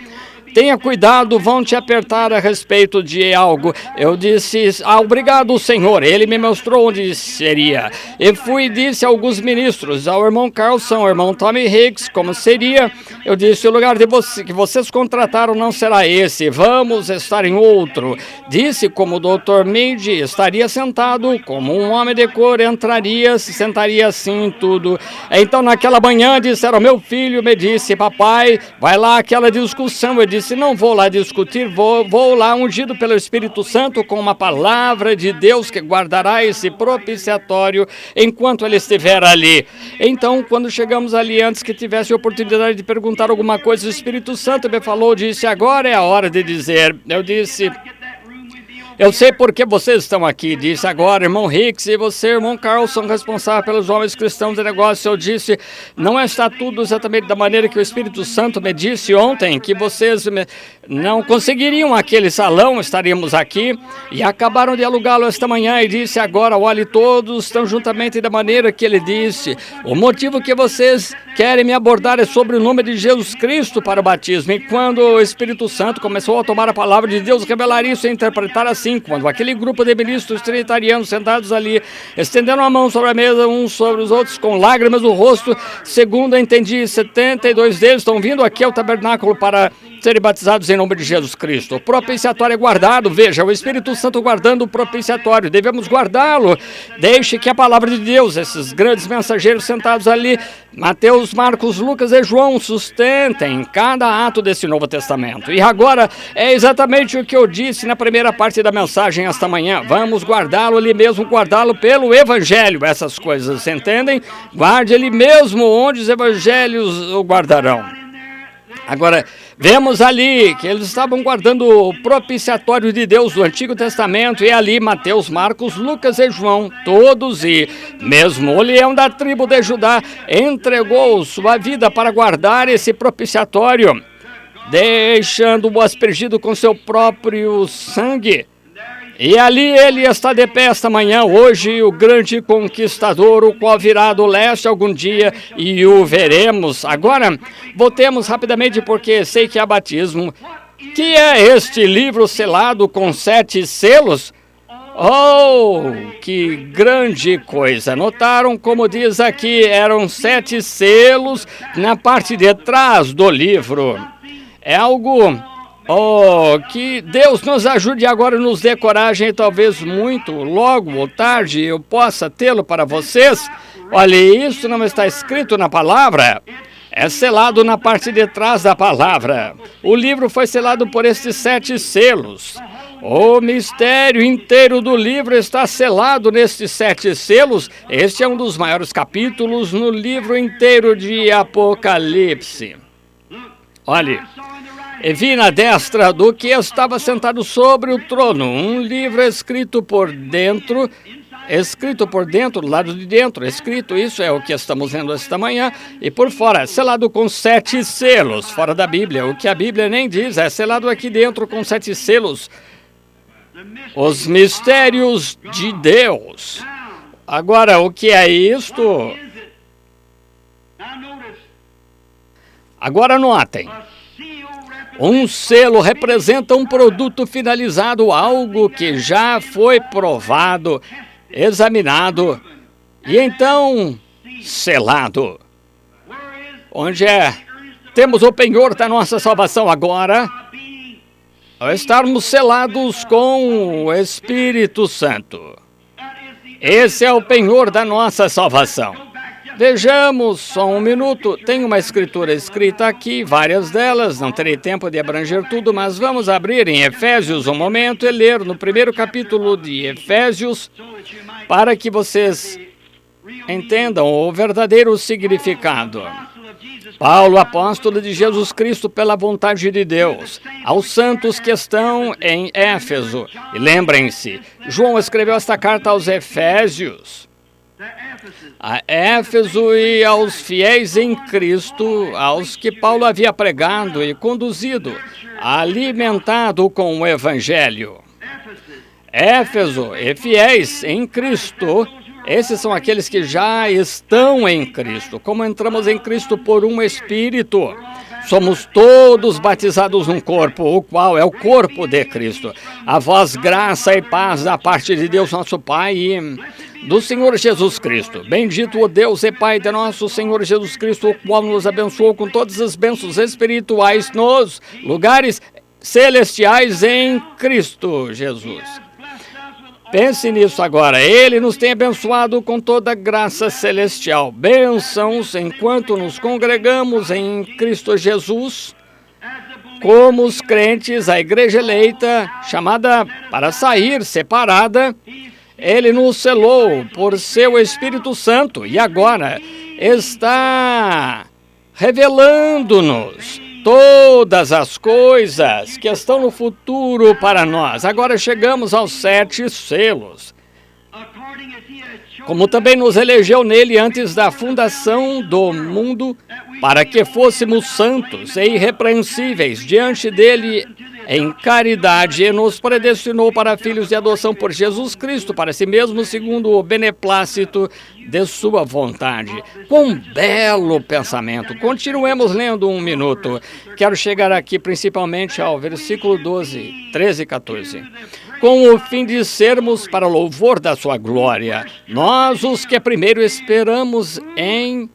Tenha cuidado, vão te apertar a respeito de algo. Eu disse: obrigado, Senhor. Ele me mostrou onde seria. E fui e disse a alguns ministros, ao irmão Carlson, ao irmão Tommy Hicks, como seria. Eu disse: o lugar de que vocês contrataram não será esse, vamos estar em outro. Disse como o Dr. Meade estaria sentado, como um homem de cor entraria, se sentaria assim, tudo. Então naquela manhã disseram: meu filho me disse: papai, vai lá aquela discussão. Eu disse: não vou lá discutir, vou lá ungido pelo Espírito Santo com uma palavra de Deus que guardará esse propiciatório enquanto ele estiver ali. Então, quando chegamos ali, antes que tivesse a oportunidade de perguntar alguma coisa, o Espírito Santo me falou, disse: agora é a hora de dizer. Eu disse: eu sei por que vocês estão aqui. Disse: agora, irmão Hicks e você, irmão Carlson, responsável pelos homens cristãos de negócio. Eu disse: não está tudo exatamente da maneira que o Espírito Santo me disse ontem, que vocês não conseguiriam aquele salão, estaríamos aqui, e acabaram de alugá-lo esta manhã. E disse: agora, olhe, todos estão juntamente da maneira que ele disse. O motivo que vocês querem me abordar é sobre o nome de Jesus Cristo para o batismo. E quando o Espírito Santo começou a tomar a palavra de Deus, revelar isso e interpretar assim, assim, quando aquele grupo de ministros trinitarianos sentados ali, estendendo a mão sobre a mesa uns sobre os outros, com lágrimas no rosto, segundo eu entendi, 72 deles estão vindo aqui ao tabernáculo para serem batizados em nome de Jesus Cristo. O propiciatório é guardado, veja, o Espírito Santo guardando o propiciatório, devemos guardá-lo. Deixe que a palavra de Deus, esses grandes mensageiros sentados ali, Mateus, Marcos, Lucas e João, sustentem cada ato desse Novo Testamento. E agora é exatamente o que eu disse na primeira parte da mensagem esta manhã. Vamos guardá-lo ali mesmo, guardá-lo pelo Evangelho, essas coisas, entendem? Guarde ele mesmo onde os Evangelhos o guardarão. Agora, vemos ali que eles estavam guardando o propiciatório de Deus do Antigo Testamento, e ali Mateus, Marcos, Lucas e João, todos, e mesmo o leão da tribo de Judá entregou sua vida para guardar esse propiciatório, deixando-o aspergido com seu próprio sangue. E ali ele está de pé esta manhã, hoje, o grande conquistador, o qual virá do leste algum dia, e o veremos. Agora, voltemos rapidamente, porque sei que há batismo. Que é este livro selado com 7 selos? Oh, que grande coisa! Notaram como diz aqui, eram 7 selos na parte de trás do livro. É algo... Oh, que Deus nos ajude agora, nos dê coragem, e talvez muito, logo ou tarde, eu possa tê-lo para vocês. Olha, isso não está escrito na palavra, é selado na parte de trás da palavra. O livro foi selado por estes 7 selos. O mistério inteiro do livro está selado nestes 7 selos. Este é um dos maiores capítulos no livro inteiro de Apocalipse. Olhe. E vi na destra do que estava sentado sobre o trono um livro escrito por dentro, do lado de dentro, escrito, isso é o que estamos vendo esta manhã, e por fora, selado com 7 selos, fora da Bíblia, o que a Bíblia nem diz, é selado aqui dentro com 7 selos, os mistérios de Deus. Agora, o que é isto? Agora notem. Um selo representa um produto finalizado, algo que já foi provado, examinado e então selado. Onde temos o penhor da nossa salvação agora, ao estarmos selados com o Espírito Santo. Esse é o penhor da nossa salvação. Vejamos, só um minuto, tem uma escritura escrita aqui, várias delas, não terei tempo de abranger tudo, mas vamos abrir em Efésios um momento e ler no primeiro capítulo de Efésios, para que vocês entendam o verdadeiro significado. Paulo, apóstolo de Jesus Cristo pela vontade de Deus, aos santos que estão em Éfeso. E lembrem-se, João escreveu esta carta aos Efésios, a Éfeso e aos fiéis em Cristo, aos que Paulo havia pregado e conduzido, alimentado com o Evangelho. Éfeso e fiéis em Cristo, esses são aqueles que já estão em Cristo. Como entramos em Cristo por um Espírito, somos todos batizados num corpo, o qual é o corpo de Cristo. A vós graça e paz da parte de Deus nosso Pai e do Senhor Jesus Cristo. Bendito o Deus e Pai de nosso Senhor Jesus Cristo, o qual nos abençoou com todas as bênçãos espirituais nos lugares celestiais em Cristo Jesus. Pense nisso agora. Ele nos tem abençoado com toda graça celestial. Bênçãos enquanto nos congregamos em Cristo Jesus, como os crentes, a igreja eleita, chamada para sair, separada. Ele nos selou por seu Espírito Santo e agora está revelando-nos todas as coisas que estão no futuro para nós. Agora chegamos aos 7 selos. Como também nos elegeu nele antes da fundação do mundo, para que fôssemos santos e irrepreensíveis diante dele em caridade e nos predestinou para filhos de adoção por Jesus Cristo, para si mesmo, segundo o beneplácito de sua vontade. Com belo pensamento. Continuemos lendo um minuto. Quero chegar aqui principalmente ao versículo 12, 13 e 14. Com o fim de sermos para louvor da sua glória, nós os que primeiro esperamos em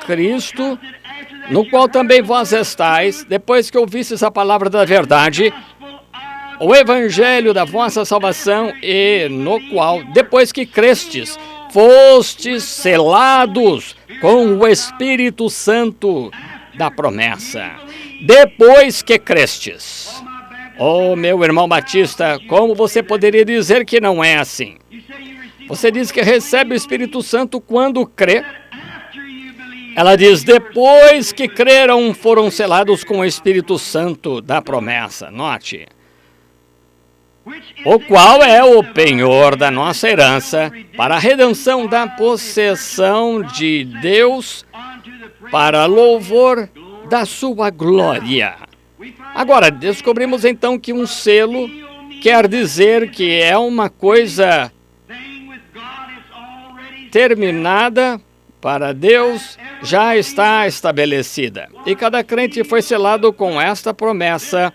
Cristo, no qual também vós estáis, depois que ouvistes a palavra da verdade, o evangelho da vossa salvação, e no qual, depois que crestes, fostes selados com o Espírito Santo da promessa. Depois que crestes. Oh, meu irmão Batista, como você poderia dizer que não é assim? Você diz que recebe o Espírito Santo quando crê. Ela diz, depois que creram, foram selados com o Espírito Santo da promessa. Note. O qual é o penhor da nossa herança para a redenção da possessão de Deus para louvor da sua glória. Agora, descobrimos então que um selo quer dizer que é uma coisa terminada para Deus, já está estabelecida. E cada crente foi selado com esta promessa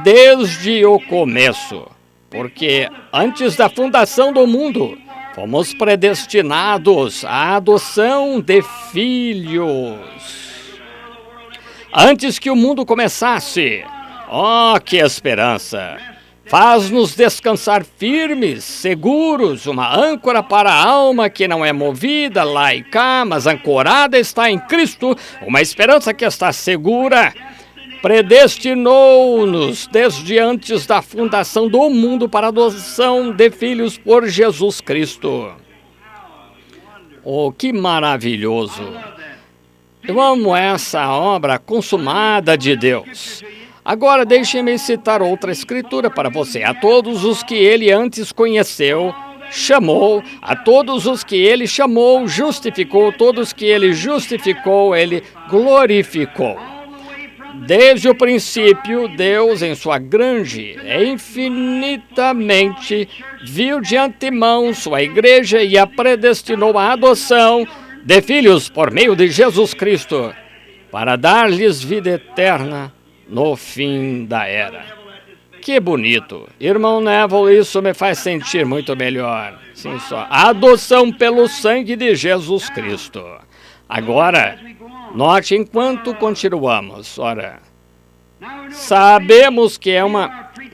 desde o começo, porque antes da fundação do mundo, fomos predestinados à adoção de filhos. Antes que o mundo começasse, oh, que esperança! Faz-nos descansar firmes, seguros, uma âncora para a alma que não é movida lá e cá, mas ancorada está em Cristo, uma esperança que está segura. Predestinou-nos desde antes da fundação do mundo para a adoção de filhos por Jesus Cristo. Oh, que maravilhoso! Eu amo essa obra consumada de Deus. Agora deixe-me citar outra escritura para você. A todos os que ele antes conheceu, chamou. A todos os que ele chamou, justificou. Todos que ele justificou, ele glorificou. Desde o princípio, Deus, em sua grande e infinitamente, viu de antemão sua igreja e a predestinou à adoção de filhos por meio de Jesus Cristo, para dar-lhes vida eterna no fim da era. Que bonito. Irmão Neville, isso me faz sentir muito melhor. Sim, só. A adoção pelo sangue de Jesus Cristo. Agora, note enquanto continuamos. Ora, sabemos que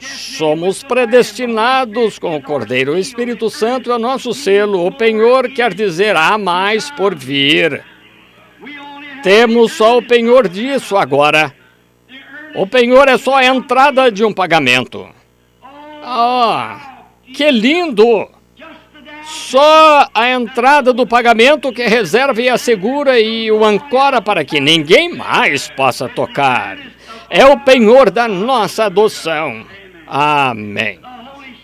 somos predestinados com o Cordeiro. O Espírito Santo é o nosso selo. O penhor quer dizer há mais por vir. Temos só o penhor disso agora. O penhor é só a entrada de um pagamento. Ah, que lindo! Só a entrada do pagamento que reserva e assegura e o ancora para que ninguém mais possa tocar. É o penhor da nossa adoção. Amém.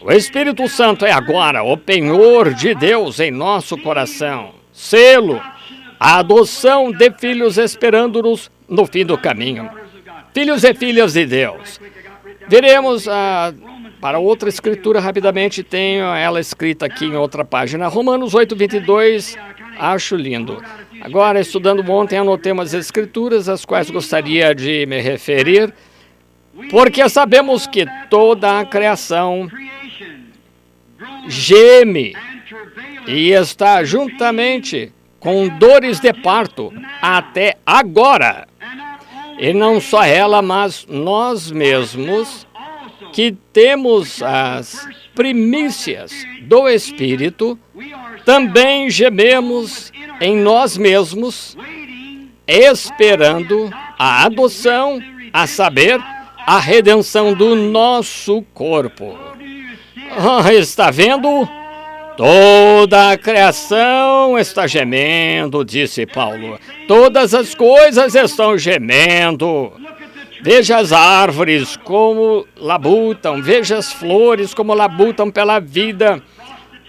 O Espírito Santo é agora o penhor de Deus em nosso coração. Selo, a adoção de filhos esperando-nos no fim do caminho. Filhos e filhas de Deus. Veremos para outra escritura rapidamente, tenho ela escrita aqui em outra página. Romanos 8:22, acho lindo. Agora, estudando ontem, anotei umas escrituras, as quais gostaria de me referir, porque sabemos que toda a criação geme e está juntamente com dores de parto até agora. E não só ela, mas nós mesmos, que temos as primícias do Espírito, também gememos em nós mesmos, esperando a adoção, a saber, a redenção do nosso corpo. Está vendo? Toda a criação está gemendo, disse Paulo. Todas as coisas estão gemendo. Veja as árvores como labutam, veja as flores como labutam pela vida,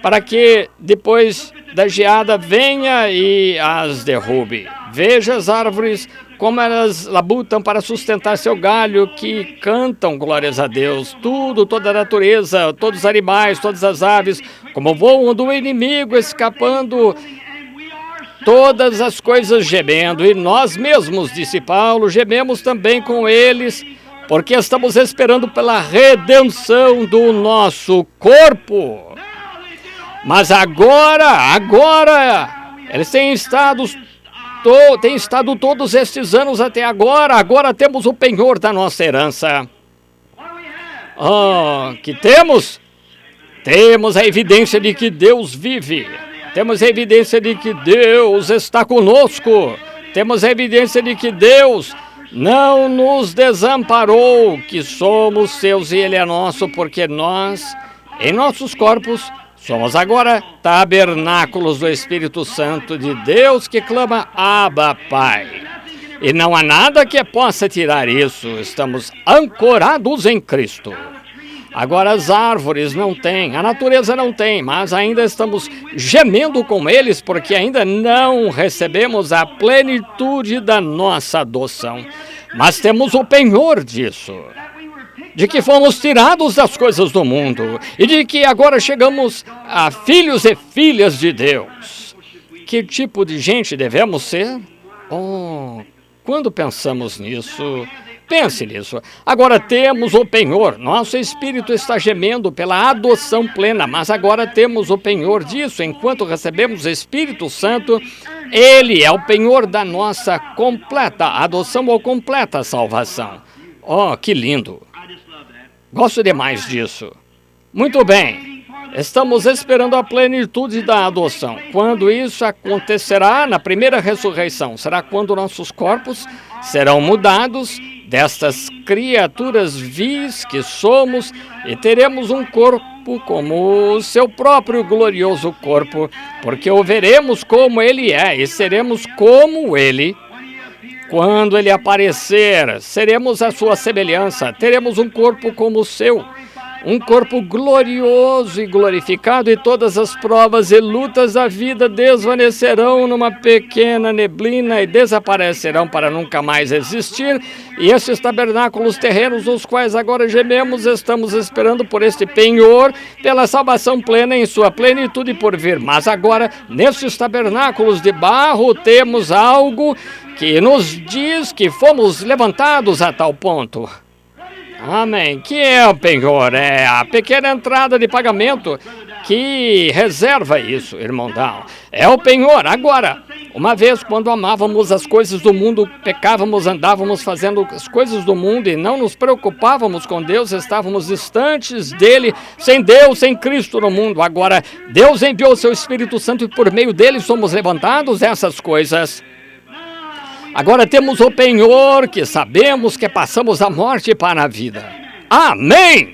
para que depois da geada venha e as derrube. Veja as árvores como elas labutam para sustentar seu galho, que cantam glórias a Deus. Tudo, toda a natureza, todos os animais, todas as aves, como voam do inimigo, escapando, todas as coisas gemendo. E nós mesmos, disse Paulo, gememos também com eles, porque estamos esperando pela redenção do nosso corpo. Mas agora, eles têm estado todos estes anos até agora temos o penhor da nossa herança. Que temos? Temos a evidência de que Deus vive. Temos a evidência de que Deus está conosco. Temos a evidência de que Deus não nos desamparou, que somos seus e Ele é nosso, porque nós, em nossos corpos, somos agora tabernáculos do Espírito Santo de Deus, que clama Abba, Pai. E não há nada que possa tirar isso. Estamos ancorados em Cristo. Agora as árvores não têm, a natureza não tem, mas ainda estamos gemendo com eles, porque ainda não recebemos a plenitude da nossa adoção. Mas temos o penhor disso, de que fomos tirados das coisas do mundo e de que agora chegamos a filhos e filhas de Deus. Que tipo de gente devemos ser? Quando pensamos nisso, pense nisso. Agora temos o penhor. Nosso espírito está gemendo pela adoção plena, mas agora temos o penhor disso. Enquanto recebemos o Espírito Santo, Ele é o penhor da nossa completa adoção ou completa salvação. Que lindo! Gosto demais disso. Muito bem, estamos esperando a plenitude da adoção. Quando isso acontecerá? Na primeira ressurreição. Será quando nossos corpos serão mudados destas criaturas vis que somos e teremos um corpo como o seu próprio glorioso corpo, porque o veremos como Ele é e seremos como Ele. Quando Ele aparecer, seremos a sua semelhança, teremos um corpo como o seu, um corpo glorioso e glorificado, e todas as provas e lutas da vida desvanecerão numa pequena neblina e desaparecerão para nunca mais existir. E esses tabernáculos terrenos, os quais agora gememos, estamos esperando por este penhor, pela salvação plena em sua plenitude por vir. Mas agora, nesses tabernáculos de barro, temos algo que nos diz que fomos levantados a tal ponto. Amém. Que é o penhor? É a pequena entrada de pagamento que reserva isso, irmão Down. É o penhor. Agora, uma vez quando amávamos as coisas do mundo, pecávamos, andávamos fazendo as coisas do mundo e não nos preocupávamos com Deus, estávamos distantes dele, sem Deus, sem Cristo no mundo. Agora, Deus enviou o seu Espírito Santo e por meio dele somos levantados essas coisas. Agora temos o penhor, que sabemos que passamos da morte para a vida. Amém!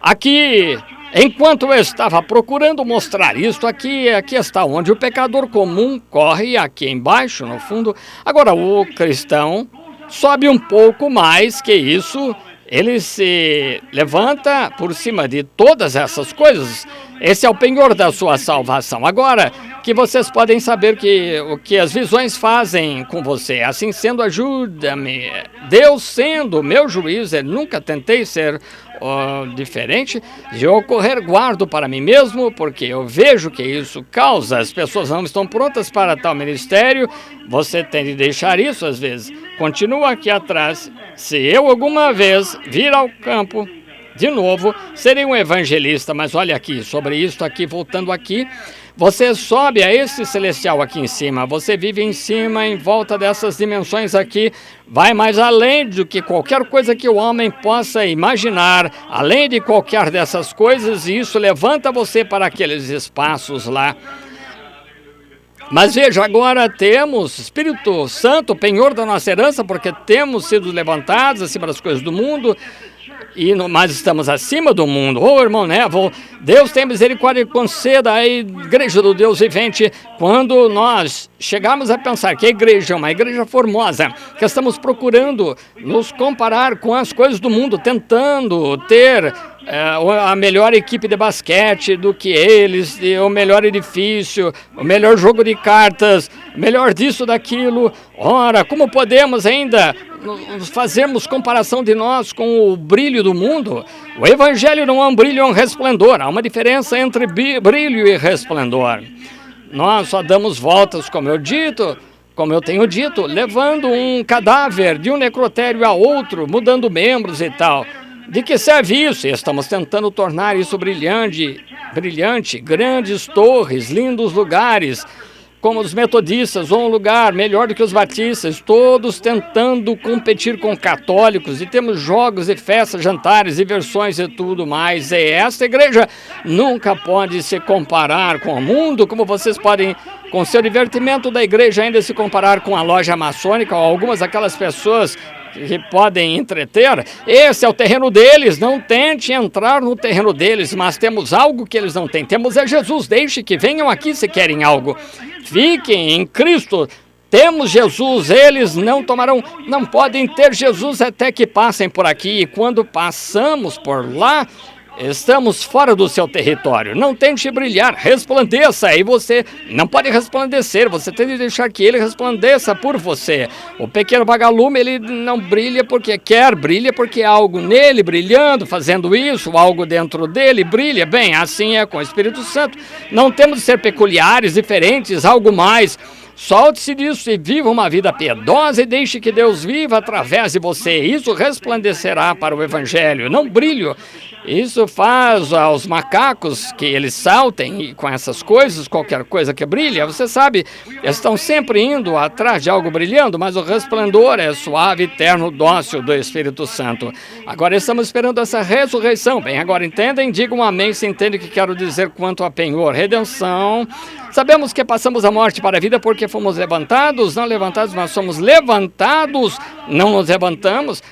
Aqui, enquanto eu estava procurando mostrar isso, aqui está onde o pecador comum corre, aqui embaixo, no fundo. Agora, o cristão sobe um pouco mais que isso, ele se levanta por cima de todas essas coisas. Esse é o penhor da sua salvação. Agora, que vocês podem saber o que as visões fazem com você. Assim sendo, ajuda-me. Deus sendo meu juiz, eu nunca tentei ser diferente. De ocorrer, guardo para mim mesmo, porque eu vejo que isso causa. As pessoas não estão prontas para tal ministério. Você tem de deixar isso às vezes. Continua aqui atrás. Se eu alguma vez vir ao campo de novo, serei um evangelista, mas olha aqui, sobre isso aqui, voltando aqui, você sobe a esse celestial aqui em cima, você vive em cima, em volta dessas dimensões aqui, vai mais além do que qualquer coisa que o homem possa imaginar, além de qualquer dessas coisas, e isso levanta você para aqueles espaços lá. Mas veja, agora temos Espírito Santo, penhor da nossa herança, porque temos sido levantados acima das coisas do mundo, mas estamos acima do mundo. Irmão Neville, Deus tem misericórdia e conceda à igreja do Deus vivente, quando nós chegarmos a pensar que a igreja é uma igreja formosa, que estamos procurando nos comparar com as coisas do mundo, tentando ter a melhor equipe de basquete do que eles, o melhor edifício, o melhor jogo de cartas, melhor disso, daquilo. Ora, como podemos ainda fazermos comparação de nós com o brilho do mundo? O Evangelho não é um brilho, é um resplendor. Há uma diferença entre brilho e resplendor. Nós só damos voltas, como eu tenho dito, levando um cadáver de um necrotério a outro, mudando membros e tal. De que serve isso? Estamos tentando tornar isso brilhante, grandes torres, lindos lugares, como os metodistas, ou um lugar melhor do que os batistas, todos tentando competir com católicos, e temos jogos e festas, jantares, diversões e tudo mais. E esta igreja nunca pode se comparar com o mundo, como vocês podem, com seu divertimento da igreja, ainda se comparar com a loja maçônica, ou algumas daquelas pessoas que podem entreter. Esse é o terreno deles, não tente entrar no terreno deles, mas temos algo que eles não têm. Temos Jesus, deixe que venham aqui se querem algo. Fiquem em Cristo, temos Jesus, eles não podem ter Jesus até que passem por aqui, e quando passamos por lá, estamos fora do seu território. Não tente brilhar, resplandeça. E você não pode resplandecer, você tem de deixar que ele resplandeça por você. O pequeno vagalume, ele não brilha porque quer, brilha porque há algo nele brilhando, fazendo isso, algo dentro dele brilha. Bem, assim é com o Espírito Santo. Não temos de ser peculiares, diferentes, algo mais. Solte-se disso e viva uma vida piedosa e deixe que Deus viva através de você. Isso resplandecerá para o Evangelho, não brilho. Isso faz aos macacos que eles saltem com essas coisas, qualquer coisa que brilha. Você sabe, estão sempre indo atrás de algo brilhando, mas o resplendor é suave, eterno, dócil do Espírito Santo. Agora estamos esperando essa ressurreição. Bem, agora entendem? Digam amém se entendem o que quero dizer quanto a penhor. Redenção. Sabemos que passamos a morte para a vida porque fomos levantados, não levantados, mas somos levantados, não nos levantamos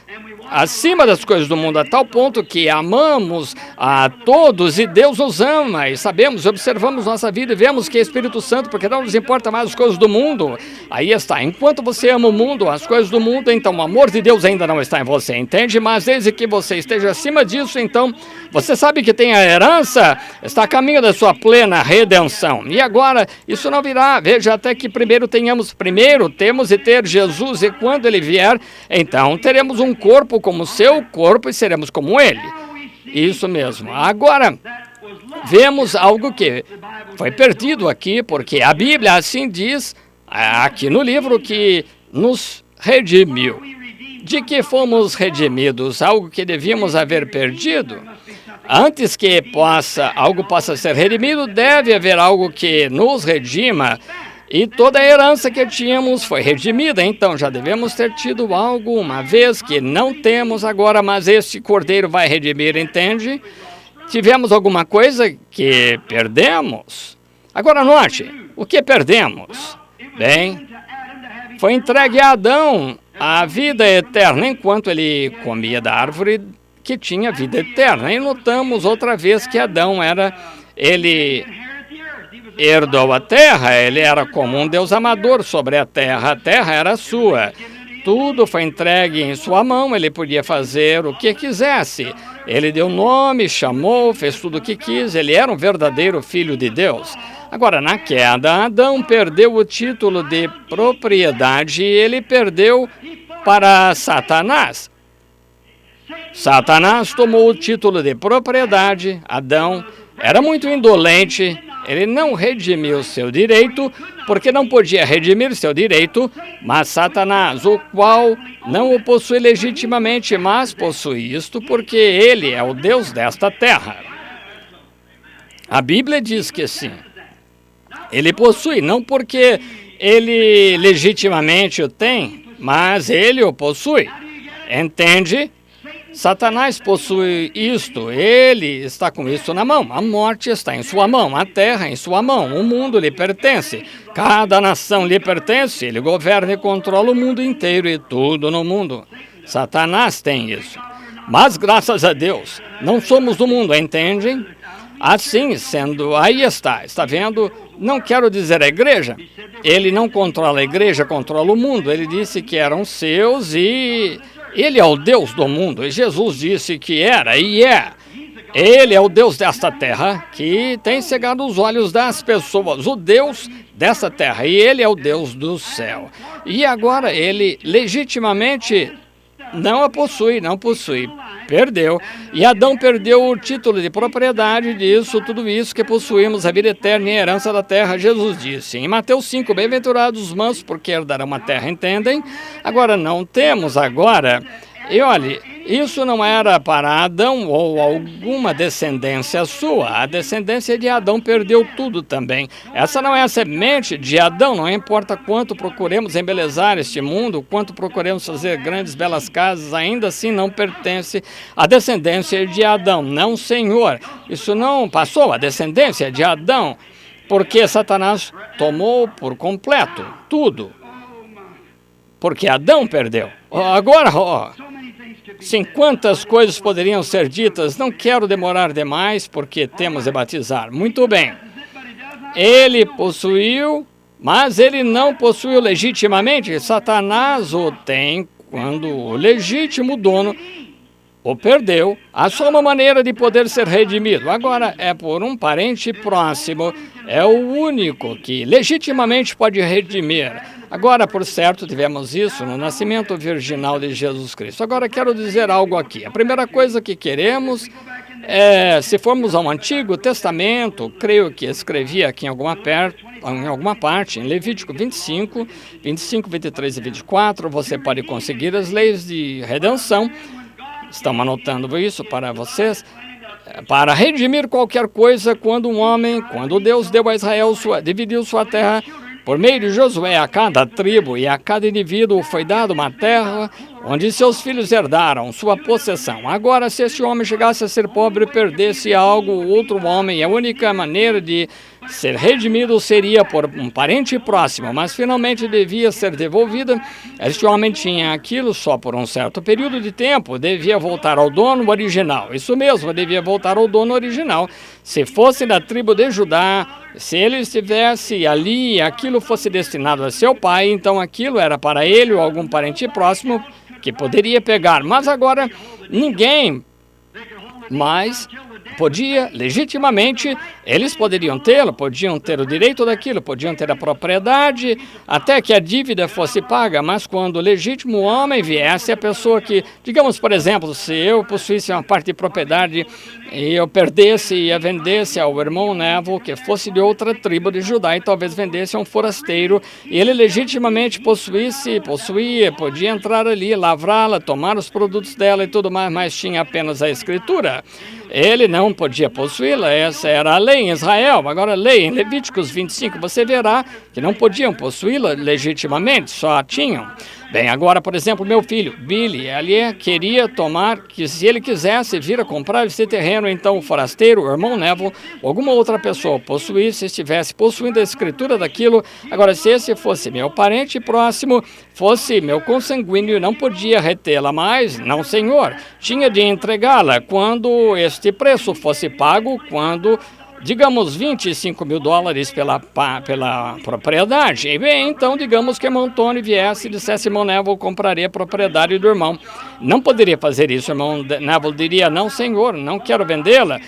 acima das coisas do mundo, a tal ponto que amamos a todos e Deus nos ama, e sabemos, observamos nossa vida e vemos que é Espírito Santo, porque não nos importa mais as coisas do mundo. Aí está, enquanto você ama o mundo, as coisas do mundo, então o amor de Deus ainda não está em você, entende? Mas desde que você esteja acima disso, então você sabe que tem a herança, está a caminho da sua plena redenção. E agora, isso não virá, veja, até que primeiro temos de ter Jesus, e quando ele vier, então teremos um corpo como seu corpo e seremos como ele. Isso mesmo. Agora, vemos algo que foi perdido aqui, porque a Bíblia assim diz, aqui no livro, que nos redimiu. De que fomos redimidos? Algo que devíamos haver perdido? Antes que algo possa ser redimido, deve haver algo que nos redima. E toda a herança que tínhamos foi redimida, então já devemos ter tido algo uma vez que não temos agora, mas este Cordeiro vai redimir, entende? Tivemos alguma coisa que perdemos. Agora note, o que perdemos? Bem, foi entregue a Adão a vida eterna, enquanto ele comia da árvore que tinha vida eterna. E notamos outra vez que Adão ele herdou a terra, ele era como um Deus amador sobre a terra era sua. Tudo foi entregue em sua mão, ele podia fazer o que quisesse. Ele deu nome, chamou, fez tudo o que quis, ele era um verdadeiro filho de Deus. Agora, na queda, Adão perdeu o título de propriedade e ele perdeu para Satanás. Satanás tomou o título de propriedade, Adão era muito indolente, ele não redimiu seu direito, porque não podia redimir seu direito, mas Satanás, o qual não o possui legitimamente, mas possui isto porque ele é o Deus desta terra. A Bíblia diz que sim, ele possui, não porque ele legitimamente o tem, mas ele o possui, entende? Satanás possui isto, ele está com isso na mão, a morte está em sua mão, a terra em sua mão, o mundo lhe pertence, cada nação lhe pertence, ele governa e controla o mundo inteiro e tudo no mundo. Satanás tem isso, mas graças a Deus, não somos do mundo, entendem? Assim sendo, aí está vendo? Não quero dizer a igreja, ele não controla a igreja, controla o mundo, ele disse que eram seus e... ele é o Deus do mundo, e Jesus disse que era e é. Ele é o Deus desta terra que tem cegado os olhos das pessoas, o Deus dessa terra, e ele é o Deus do céu. E agora ele legitimamente não a possui, perdeu. E Adão perdeu o título de propriedade disso, tudo isso que possuímos, a vida eterna e a herança da terra. Jesus disse em Mateus 5, bem-aventurados os mansos, porque herdarão a terra, entendem? Agora não temos agora. E olhe, isso não era para Adão ou alguma descendência sua. A descendência de Adão perdeu tudo também. Essa não é a semente de Adão. Não importa quanto procuremos embelezar este mundo, quanto procuremos fazer grandes, belas casas, ainda assim não pertence à descendência de Adão. Não, Senhor. Isso não passou a descendência de Adão, porque Satanás tomou por completo tudo. Porque Adão perdeu. Agora, sim, quantas coisas poderiam ser ditas? Não quero demorar demais, porque temos de batizar. Muito bem. Ele possuiu, mas ele não possuiu legitimamente. Satanás o tem quando o legítimo dono o perdeu. Há só uma maneira de poder ser redimido. Agora, é por um parente próximo. É o único que legitimamente pode redimir. Agora, por certo, tivemos isso no nascimento virginal de Jesus Cristo. Agora, quero dizer algo aqui. A primeira coisa que queremos é, se formos ao Antigo Testamento, creio que escrevi aqui em alguma parte, em Levítico 25, 23 e 24, você pode conseguir as leis de redenção. Estamos anotando isso para vocês. Para redimir qualquer coisa, quando Deus deu a Israel, dividiu sua terra por meio de Josué, a cada tribo e a cada indivíduo foi dada uma terra onde seus filhos herdaram sua possessão. Agora, se este homem chegasse a ser pobre e perdesse algo, outro homem, a única maneira de ser redimido seria por um parente próximo, mas finalmente devia ser devolvida. Este homem tinha aquilo só por um certo período de tempo, devia voltar ao dono original. Isso mesmo, devia voltar ao dono original. Se fosse da tribo de Judá, se ele estivesse ali e aquilo fosse destinado a seu pai, então aquilo era para ele ou algum parente próximo que poderia pegar. Mas agora ninguém mais podia, legitimamente, eles poderiam tê-lo, podiam ter o direito daquilo, podiam ter a propriedade, até que a dívida fosse paga, mas quando o legítimo homem viesse, a pessoa que, digamos, por exemplo, se eu possuísse uma parte de propriedade e eu perdesse e a vendesse ao irmão Neville, que fosse de outra tribo de Judá, e talvez vendesse a um forasteiro, e ele legitimamente possuía, podia entrar ali, lavrá-la, tomar os produtos dela e tudo mais, mas tinha apenas a escritura. Ele não podia possuí-la, essa era a lei em Israel. Agora, a lei em Levíticos 25, você verá que não podiam possuí-la legitimamente, só tinham. Bem, agora, por exemplo, meu filho, Billy, ele queria tomar, que se ele quisesse vir a comprar esse terreno, então o forasteiro, o irmão Neville, ou alguma outra pessoa possuísse, estivesse possuindo a escritura daquilo. Agora, se esse fosse meu parente próximo, fosse meu consanguíneo, não podia retê-la mais, não, senhor. Tinha de entregá-la quando este preço fosse pago, quando, digamos, $25 mil pela propriedade. E bem, então, digamos que irmão Antônio viesse e dissesse, irmão Neville, comprarei a propriedade do irmão. Não poderia fazer isso, irmão Neville diria, não, senhor, não quero vendê-la.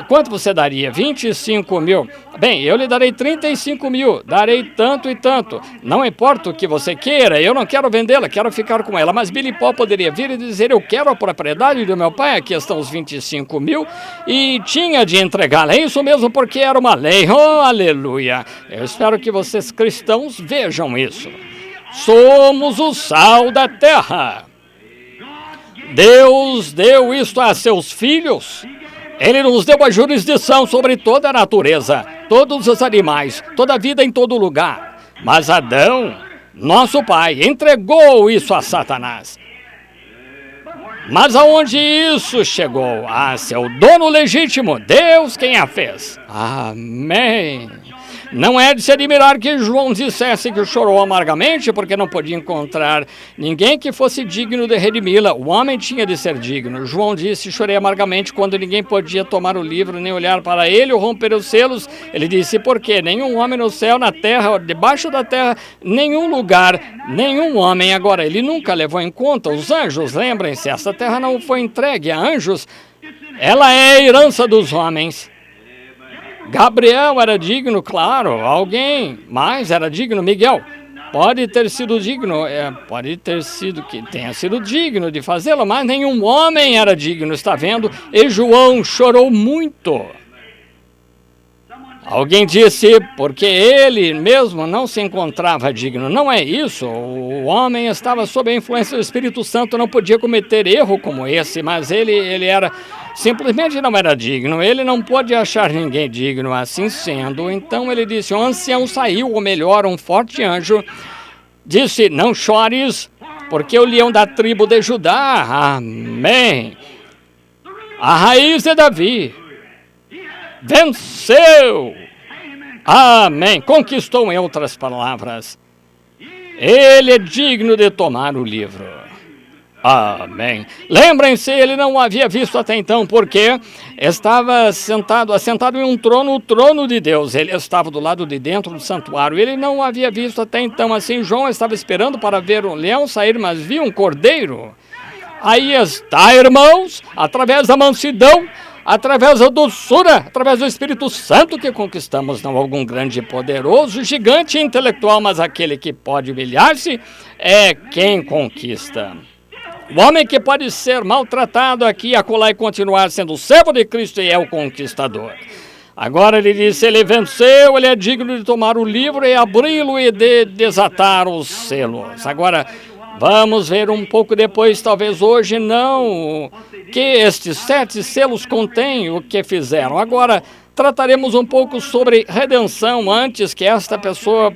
Quanto você daria? 25 mil. Bem, eu lhe darei 35 mil. Darei tanto e tanto. Não importa o que você queira, eu não quero vendê-la, quero ficar com ela. Mas Billy Paul poderia vir e dizer, eu quero a propriedade do meu pai, aqui estão os 25 mil, e tinha de entregá-la. É isso mesmo, porque era uma lei. Oh, aleluia. Eu espero que vocês cristãos vejam isso. Somos o sal da terra. Deus deu isto a seus filhos. Ele nos deu a jurisdição sobre toda a natureza, todos os animais, toda a vida em todo lugar. Mas Adão, nosso pai, entregou isso a Satanás. Mas aonde isso chegou? A seu dono legítimo, Deus quem a fez. Amém. Não é de se admirar que João dissesse que chorou amargamente, porque não podia encontrar ninguém que fosse digno de redimi-la. O homem tinha de ser digno. João disse, chorei amargamente quando ninguém podia tomar o livro, nem olhar para ele ou romper os selos. Ele disse, por quê? Nenhum homem no céu, na terra, debaixo da terra, nenhum lugar, nenhum homem. Agora, ele nunca levou em conta os anjos. Lembrem-se, essa terra não foi entregue a anjos. Ela é a herança dos homens. Gabriel era digno, claro. Alguém mais era digno. Miguel pode ter sido digno, pode ter sido que tenha sido digno de fazê-lo, mas nenhum homem era digno, está vendo? E João chorou muito. Alguém disse, porque ele mesmo não se encontrava digno. Não é isso, o homem estava sob a influência do Espírito Santo, não podia cometer erro como esse, mas ele era, simplesmente não era digno, ele não pôde achar ninguém digno. Assim sendo, então ele disse, o ancião saiu, ou melhor, um forte anjo, disse, não chores, porque o leão da tribo de Judá, amém, a raiz de Davi, venceu, amém, conquistou, em outras palavras, ele é digno de tomar o livro, amém. Lembrem-se, ele não o havia visto até então, porque estava assentado em um trono, o trono de Deus, ele estava do lado de dentro do santuário, ele não o havia visto até então. Assim, João estava esperando para ver um leão sair, mas viu um cordeiro. Aí está, irmãos, através da mansidão, através da doçura, através do Espírito Santo que conquistamos, não algum grande e poderoso, gigante intelectual, mas aquele que pode humilhar-se é quem conquista. O homem que pode ser maltratado aqui, acolá e continuar sendo servo de Cristo e é o conquistador. Agora ele disse, ele venceu, ele é digno de tomar o livro e abri-lo e de desatar os selos. Agora, vamos ver um pouco depois, talvez hoje não, que estes 7 selos contêm o que fizeram. Agora, trataremos um pouco sobre redenção antes que esta pessoa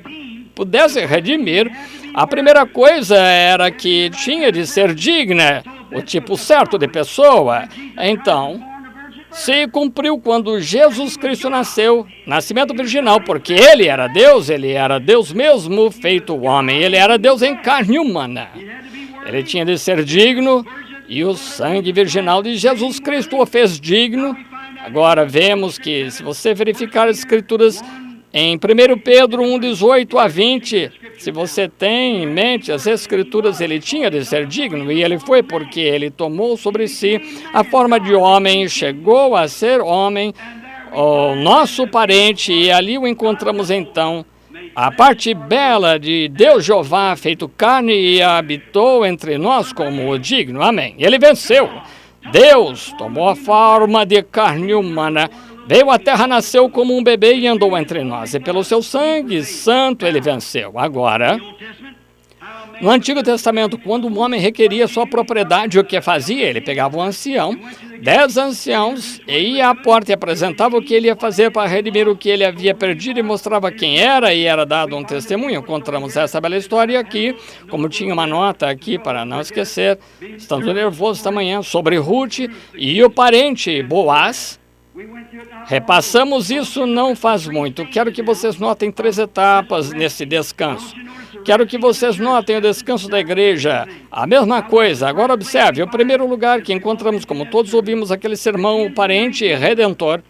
pudesse redimir. A primeira coisa era que tinha de ser digna, o tipo certo de pessoa. Então, se cumpriu quando Jesus Cristo nasceu, nascimento virginal, porque ele era Deus mesmo feito homem, ele era Deus em carne humana. Ele tinha de ser digno e o sangue virginal de Jesus Cristo o fez digno. Agora vemos que, se você verificar as escrituras, em 1 Pedro 1, 18 a 20, se você tem em mente as escrituras, ele tinha de ser digno, e ele foi porque ele tomou sobre si a forma de homem, chegou a ser homem, o nosso parente, e ali o encontramos então, a parte bela de Deus Jeová feito carne e habitou entre nós como o digno, amém. Ele venceu, Deus tomou a forma de carne humana, veio à terra, nasceu como um bebê e andou entre nós. E pelo seu sangue santo ele venceu. Agora, no Antigo Testamento, quando um homem requeria sua propriedade, o que fazia? Ele pegava um ancião, 10 anciãos, e ia à porta e apresentava o que ele ia fazer para redimir o que ele havia perdido e mostrava quem era, e era dado um testemunho. Encontramos essa bela história aqui, como tinha uma nota aqui para não esquecer, estamos nervosos esta manhã, sobre Ruth e o parente Boaz. Repassamos isso não faz muito. Quero que vocês notem 3 etapas nesse descanso. Quero que vocês notem o descanso da igreja. A mesma coisa. Agora observe, o primeiro lugar que encontramos, como todos ouvimos aquele sermão, o parente redentor.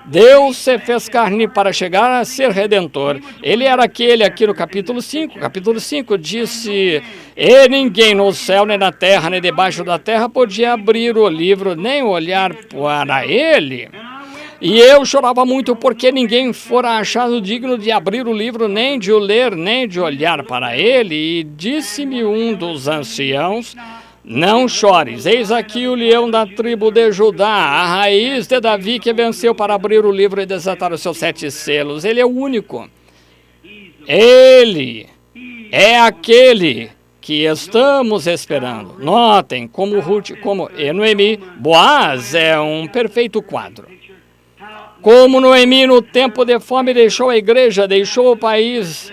Deus se fez carne para chegar a ser redentor. Ele era aquele aqui no capítulo 5. Capítulo 5 disse, e ninguém no céu, nem na terra, nem debaixo da terra podia abrir o livro, nem olhar para ele. E eu chorava muito porque ninguém fora achado digno de abrir o livro, nem de o ler, nem de olhar para ele. E disse-me um dos anciãos, não chores, eis aqui o leão da tribo de Judá, a raiz de Davi que venceu para abrir o livro e desatar os seus 7 selos. Ele é o único. Ele é aquele que estamos esperando. Notem como Ruth, como Noemi, Boaz é um perfeito quadro. Como Noemi no tempo de fome deixou a igreja, deixou o país,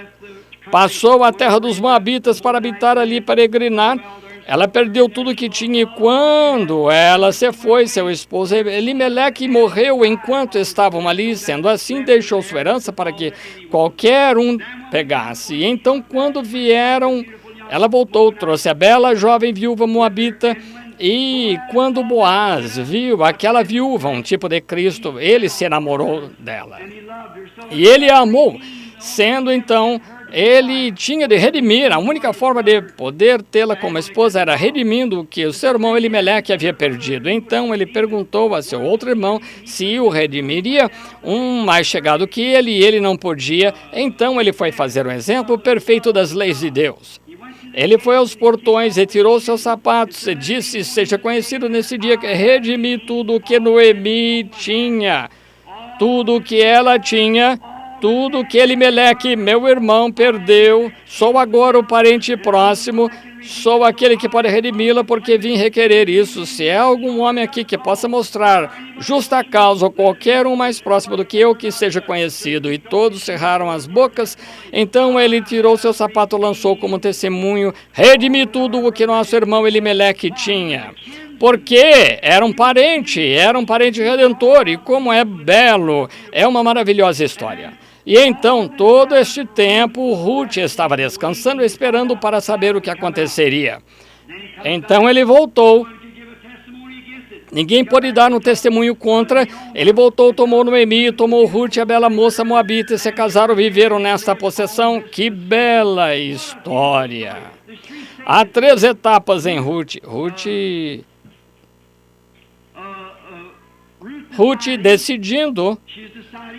passou a terra dos Moabitas para habitar ali, peregrinar. Ela perdeu tudo que tinha e quando ela se foi, seu esposo Elimeleque morreu enquanto estavam ali. Sendo assim, deixou sua herança para que qualquer um pegasse. E então, quando vieram, ela voltou, trouxe a bela jovem viúva moabita. E quando Boaz viu aquela viúva, um tipo de Cristo, ele se enamorou dela. E ele a amou, sendo então ele tinha de redimir. A única forma de poder tê-la como esposa era redimindo o que o seu irmão Elimeleque havia perdido. Então ele perguntou a seu outro irmão se o redimiria, um mais chegado que ele, e ele não podia. Então ele foi fazer um exemplo perfeito das leis de Deus. Ele foi aos portões e tirou seus sapatos e disse: seja conhecido nesse dia que redimi tudo o que Noemi tinha, tudo o que ela tinha, tudo que Elimeleque, meu irmão, perdeu. Sou agora o parente próximo, sou aquele que pode redimi-la, porque vim requerer isso. Se há algum homem aqui que possa mostrar justa causa, ou qualquer um mais próximo do que eu, que seja conhecido. E todos cerraram as bocas. Então ele tirou seu sapato e lançou como testemunho: redimi tudo o que nosso irmão Elimeleque tinha. Porque era um parente redentor, e como é belo, é uma maravilhosa história. E então, todo este tempo, Ruth estava descansando, esperando para saber o que aconteceria. Então ele voltou. Ninguém pôde dar um testemunho contra. Ele voltou, tomou Noemi, tomou Ruth, a bela moça moabita, e se casaram, viveram nesta possessão. Que bela história! Há 3 etapas em Ruth. Ruth decidindo.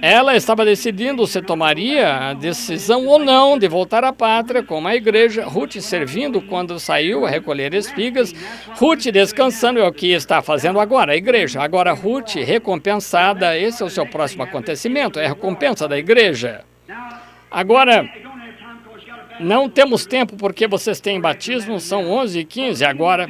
Ela estava decidindo se tomaria a decisão ou não de voltar à pátria, como a igreja. Ruth servindo quando saiu a recolher espigas. Ruth descansando, é o que está fazendo agora a igreja. Agora Ruth recompensada, esse é o seu próximo acontecimento, é a recompensa da igreja. Agora, não temos tempo porque vocês têm batismo, são 11h15 agora.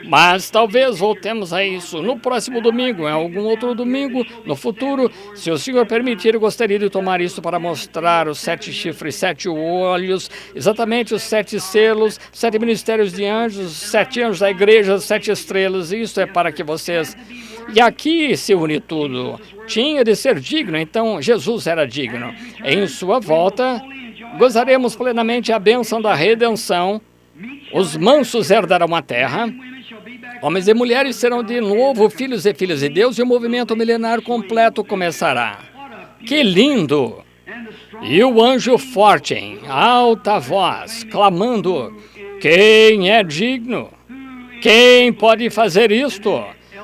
Mas talvez voltemos a isso no próximo domingo, em algum outro domingo, no futuro. Se o Senhor permitir, eu gostaria de tomar isso para mostrar os 7 chifres, 7 olhos, exatamente os 7 selos, 7 ministérios de anjos, 7 anjos da igreja, 7 estrelas. Isso é para que vocês... E aqui se une tudo. Tinha de ser digno, então Jesus era digno. Em sua volta, gozaremos plenamente a bênção da redenção. Os mansos herdarão a terra. Homens e mulheres serão de novo filhos e filhas de Deus, e o movimento milenar completo começará. Que lindo! E o anjo forte, em alta voz, clamando: quem é digno? Quem pode fazer isto?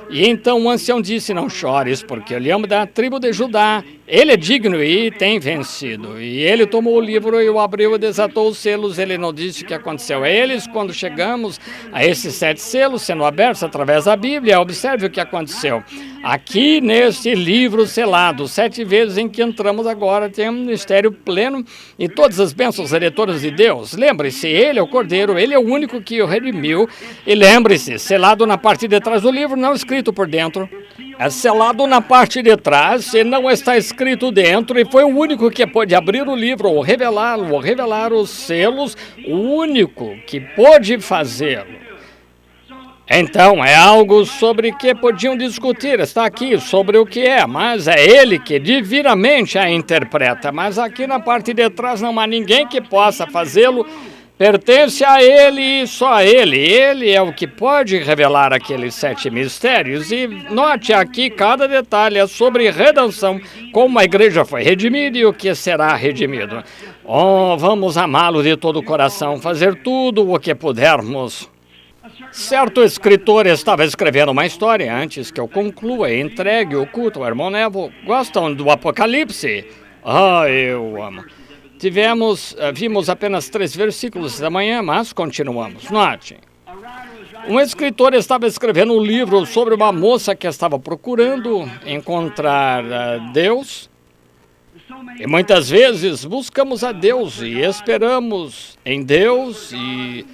E então o ancião disse: não chores, porque o leão da tribo de Judá, ele é digno e tem vencido. E ele tomou o livro e o abriu e desatou os selos. Ele não disse o que aconteceu a eles quando chegamos a esses 7 selos sendo abertos através da Bíblia. Observe o que aconteceu. Aqui neste livro selado, 7 vezes em que entramos agora, tem um ministério pleno e todas as bênçãos redetoras de Deus. Lembre-se, ele é o Cordeiro, ele é o único que o redimiu. E lembre-se, selado na parte de trás do livro, não escrito por dentro. É selado na parte de trás e não está escrito dentro, e foi o único que pôde abrir o livro ou revelá-lo, ou revelar os selos, o único que pôde fazê-lo. Então, é algo sobre que podiam discutir, está aqui, sobre o que é, mas é ele que divinamente a interpreta. Mas aqui na parte de trás não há ninguém que possa fazê-lo. Pertence a ele e só a ele. Ele é o que pode revelar aqueles 7 mistérios. E note aqui cada detalhe é sobre redenção, como a igreja foi redimida e o que será redimido. Oh, vamos amá-lo de todo o coração, fazer tudo o que pudermos. Certo escritor estava escrevendo uma história antes que eu conclua e entregue o culto ao irmão Neville. Gostam do Apocalipse? Eu amo. Vimos apenas 3 versículos da manhã, mas continuamos. Note. Um escritor estava escrevendo um livro sobre uma moça que estava procurando encontrar Deus. E muitas vezes buscamos a Deus e esperamos em Deus. E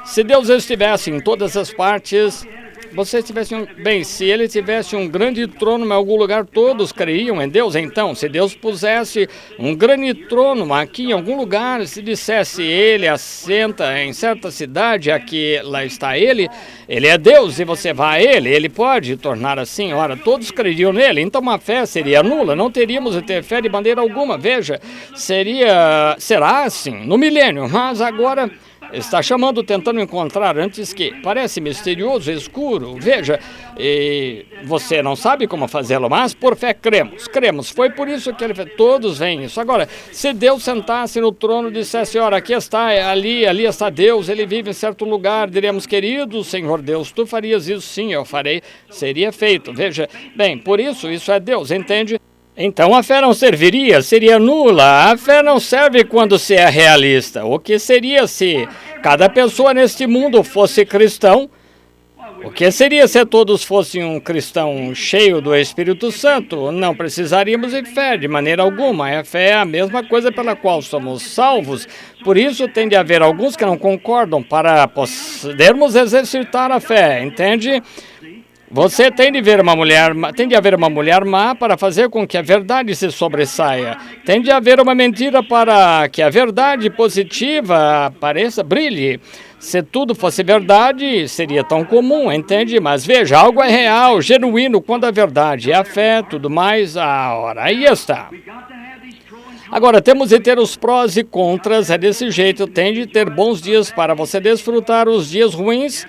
se Deus estivesse em todas as partes, se ele tivesse um grande trono em algum lugar, todos creriam em Deus. Então, se Deus pusesse um grande trono aqui em algum lugar, se dissesse ele assenta em certa cidade, aqui lá está ele é Deus e você vai a ele pode tornar assim. Ora, todos creriam nele, então uma fé seria nula, não teríamos de ter fé de maneira alguma. Veja, será assim no milênio, mas agora está chamando, tentando encontrar antes que. Parece misterioso, escuro. Veja, você não sabe como fazê-lo, mas por fé cremos. Foi por isso que ele fez. Todos veem isso. Agora, se Deus sentasse no trono e dissesse, ora, aqui está, ali está Deus, ele vive em certo lugar, diremos, querido Senhor Deus, tu farias isso? Sim, eu farei, seria feito. Veja, bem, por isso é Deus, entende? Então a fé não serviria, seria nula. A fé não serve quando se é realista. O que seria se cada pessoa neste mundo fosse cristão? O que seria se todos fossem um cristão cheio do Espírito Santo? Não precisaríamos de fé de maneira alguma. A fé é a mesma coisa pela qual somos salvos. Por isso tem de haver alguns que não concordam para podermos exercitar a fé, entende? Você tem de haver uma mulher má para fazer com que a verdade se sobressaia. Tem de haver uma mentira para que a verdade positiva apareça, brilhe. Se tudo fosse verdade, seria tão comum, entende? Mas veja, algo é real, genuíno, quando a verdade é a fé, tudo mais, ora, aí está. Agora, temos de ter os prós e contras, é desse jeito. Tem de ter bons dias para você desfrutar os dias ruins,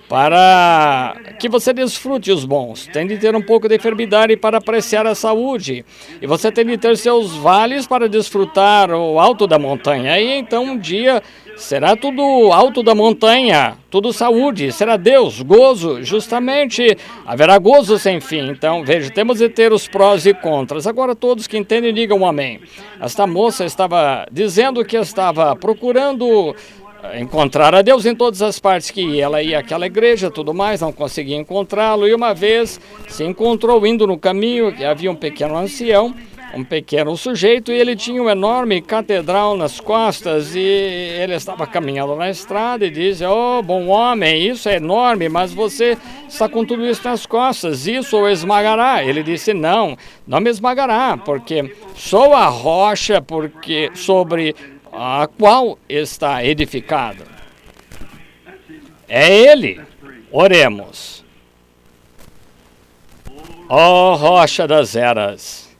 para que você desfrute os bons. Tem de ter um pouco de enfermidade para apreciar a saúde. E você tem de ter seus vales para desfrutar o alto da montanha. Aí então um dia será tudo alto da montanha, tudo saúde, será Deus, gozo, justamente haverá gozo sem fim. Então veja, temos de ter os prós e contras. Agora todos que entendem digam um amém. Esta moça estava dizendo que estava procurando encontrar a Deus em todas as partes que ela ia àquela igreja, tudo mais, não conseguia encontrá-lo, e uma vez se encontrou indo no caminho, que havia um pequeno ancião, um pequeno sujeito, e ele tinha uma enorme catedral nas costas, e ele estava caminhando na estrada e disse, oh, bom homem, isso é enorme, mas você está com tudo isso nas costas, isso o esmagará. Ele disse, não me esmagará, porque sou a rocha sobre a qual está edificado. É Ele. Oremos. Ó rocha das eras,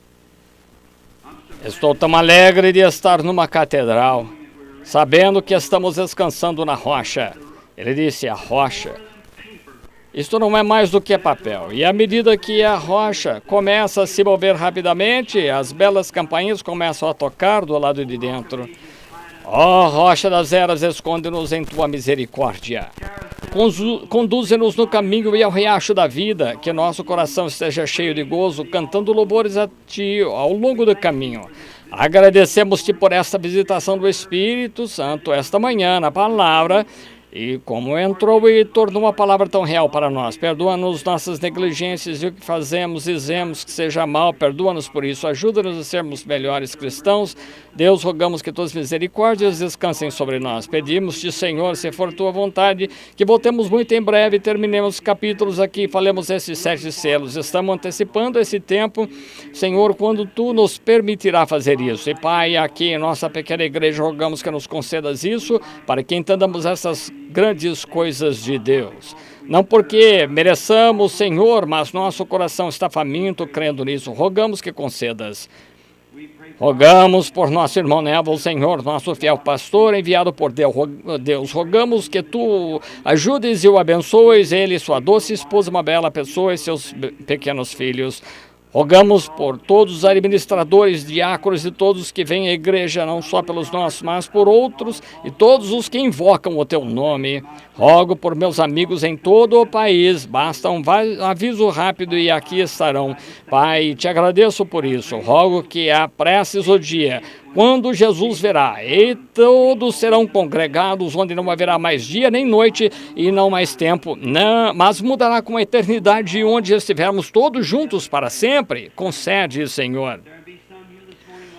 estou tão alegre de estar numa catedral, sabendo que estamos descansando na rocha. Ele disse, a rocha. Isto não é mais do que papel. E à medida que a rocha começa a se mover rapidamente, as belas campainhas começam a tocar do lado de dentro. Ó rocha das eras, esconde-nos em tua misericórdia. Conduze-nos no caminho e ao riacho da vida, que nosso coração esteja cheio de gozo, cantando louvores a ti ao longo do caminho. Agradecemos-te por esta visitação do Espírito Santo esta manhã na palavra, e como entrou e tornou a palavra tão real para nós. Perdoa-nos nossas negligências e o que fazemos, dizemos que seja mal. Perdoa-nos por isso. Ajuda-nos a sermos melhores cristãos. Deus, rogamos que tuas misericórdias descansem sobre nós. Pedimos-te, Senhor, se for tua vontade, que voltemos muito em breve, terminemos os capítulos aqui, falemos esses 7 selos. Estamos antecipando esse tempo, Senhor, quando tu nos permitirá fazer isso. E, Pai, aqui em nossa pequena igreja, rogamos que nos concedas isso, para que entendamos essas grandes coisas de Deus. Não porque mereçamos, Senhor, mas nosso coração está faminto crendo nisso. Rogamos que concedas. Rogamos por nosso irmão Neville, Senhor, nosso fiel pastor, enviado por Deus. Rogamos que tu ajudes e o abençoes, ele e sua doce esposa, uma bela pessoa, e seus pequenos filhos. Rogamos por todos os administradores, diáconos e todos que vêm à igreja, não só pelos nossos, mas por outros e todos os que invocam o teu nome. Rogo por meus amigos em todo o país, basta um aviso rápido e aqui estarão. Pai, te agradeço por isso. Rogo que apresses o dia quando Jesus virá, e todos serão congregados, onde não haverá mais dia nem noite e não mais tempo, não, mas mudará com a eternidade, onde estivermos todos juntos para sempre. Concede, Senhor.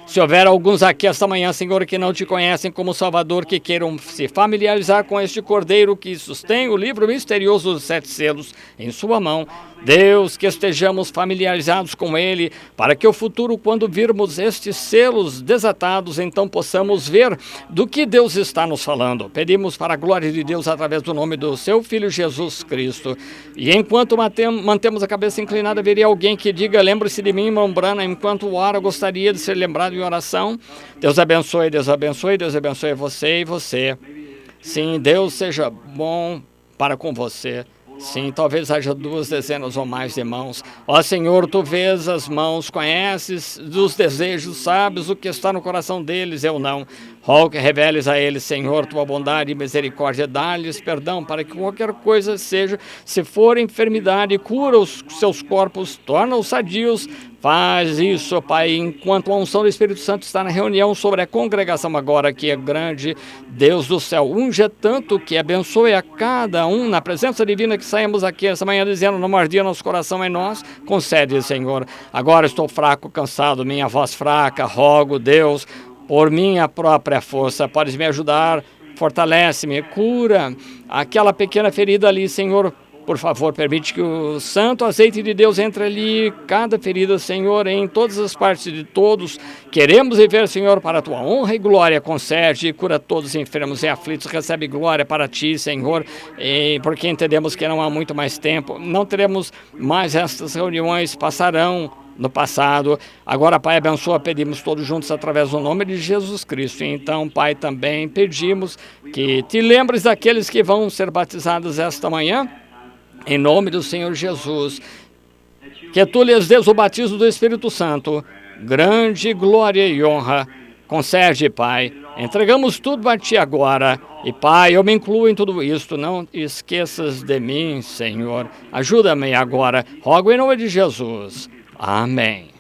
Se houver alguns aqui esta manhã, Senhor, que não te conhecem como Salvador, que queiram se familiarizar com este Cordeiro que sustém o livro misterioso dos 7 selos em sua mão, Deus, que estejamos familiarizados com ele, para que o futuro, quando virmos estes selos desatados, então possamos ver do que Deus está nos falando. Pedimos para a glória de Deus através do nome do seu Filho Jesus Cristo. E enquanto mantemos a cabeça inclinada, haveria alguém que diga, lembre-se de mim, irmão Branham, enquanto ora, gostaria de ser lembrado em oração. Deus abençoe, Deus abençoe, Deus abençoe você e você. Sim, Deus seja bom para com você. Sim, talvez haja 2 dezenas ou mais de mãos. Ó Senhor, tu vês as mãos, conheces dos desejos, sabes o que está no coração deles, eu não. Rogo que reveles a eles, Senhor, tua bondade e misericórdia, dá-lhes perdão para que qualquer coisa seja, se for enfermidade, cura os seus corpos, torna-os sadios. Faz isso, Pai, enquanto a unção do Espírito Santo está na reunião sobre a congregação agora, que é grande, Deus do céu, unja tanto que abençoe a cada um na presença divina que saímos aqui essa manhã dizendo, não mordia nosso coração em nós, concede, Senhor. Agora estou fraco, cansado, minha voz fraca, rogo, Deus, por minha própria força, podes me ajudar, fortalece-me, cura aquela pequena ferida ali, Senhor. Por favor, permite que o santo azeite de Deus entre ali, cada ferida, Senhor, em todas as partes de todos. Queremos viver, Senhor, para a tua honra e glória. Concede e cura todos os enfermos e aflitos. Recebe glória para ti, Senhor, porque entendemos que não há muito mais tempo. Não teremos mais estas reuniões, passarão no passado. Agora, Pai, abençoa, pedimos todos juntos através do nome de Jesus Cristo. Então, Pai, também pedimos que te lembres daqueles que vão ser batizados esta manhã. Em nome do Senhor Jesus, que tu lhes dês o batismo do Espírito Santo, grande glória e honra. Concede, Pai, entregamos tudo a ti agora. E, Pai, eu me incluo em tudo isto, não esqueças de mim, Senhor. Ajuda-me agora, rogo em nome de Jesus. Amém.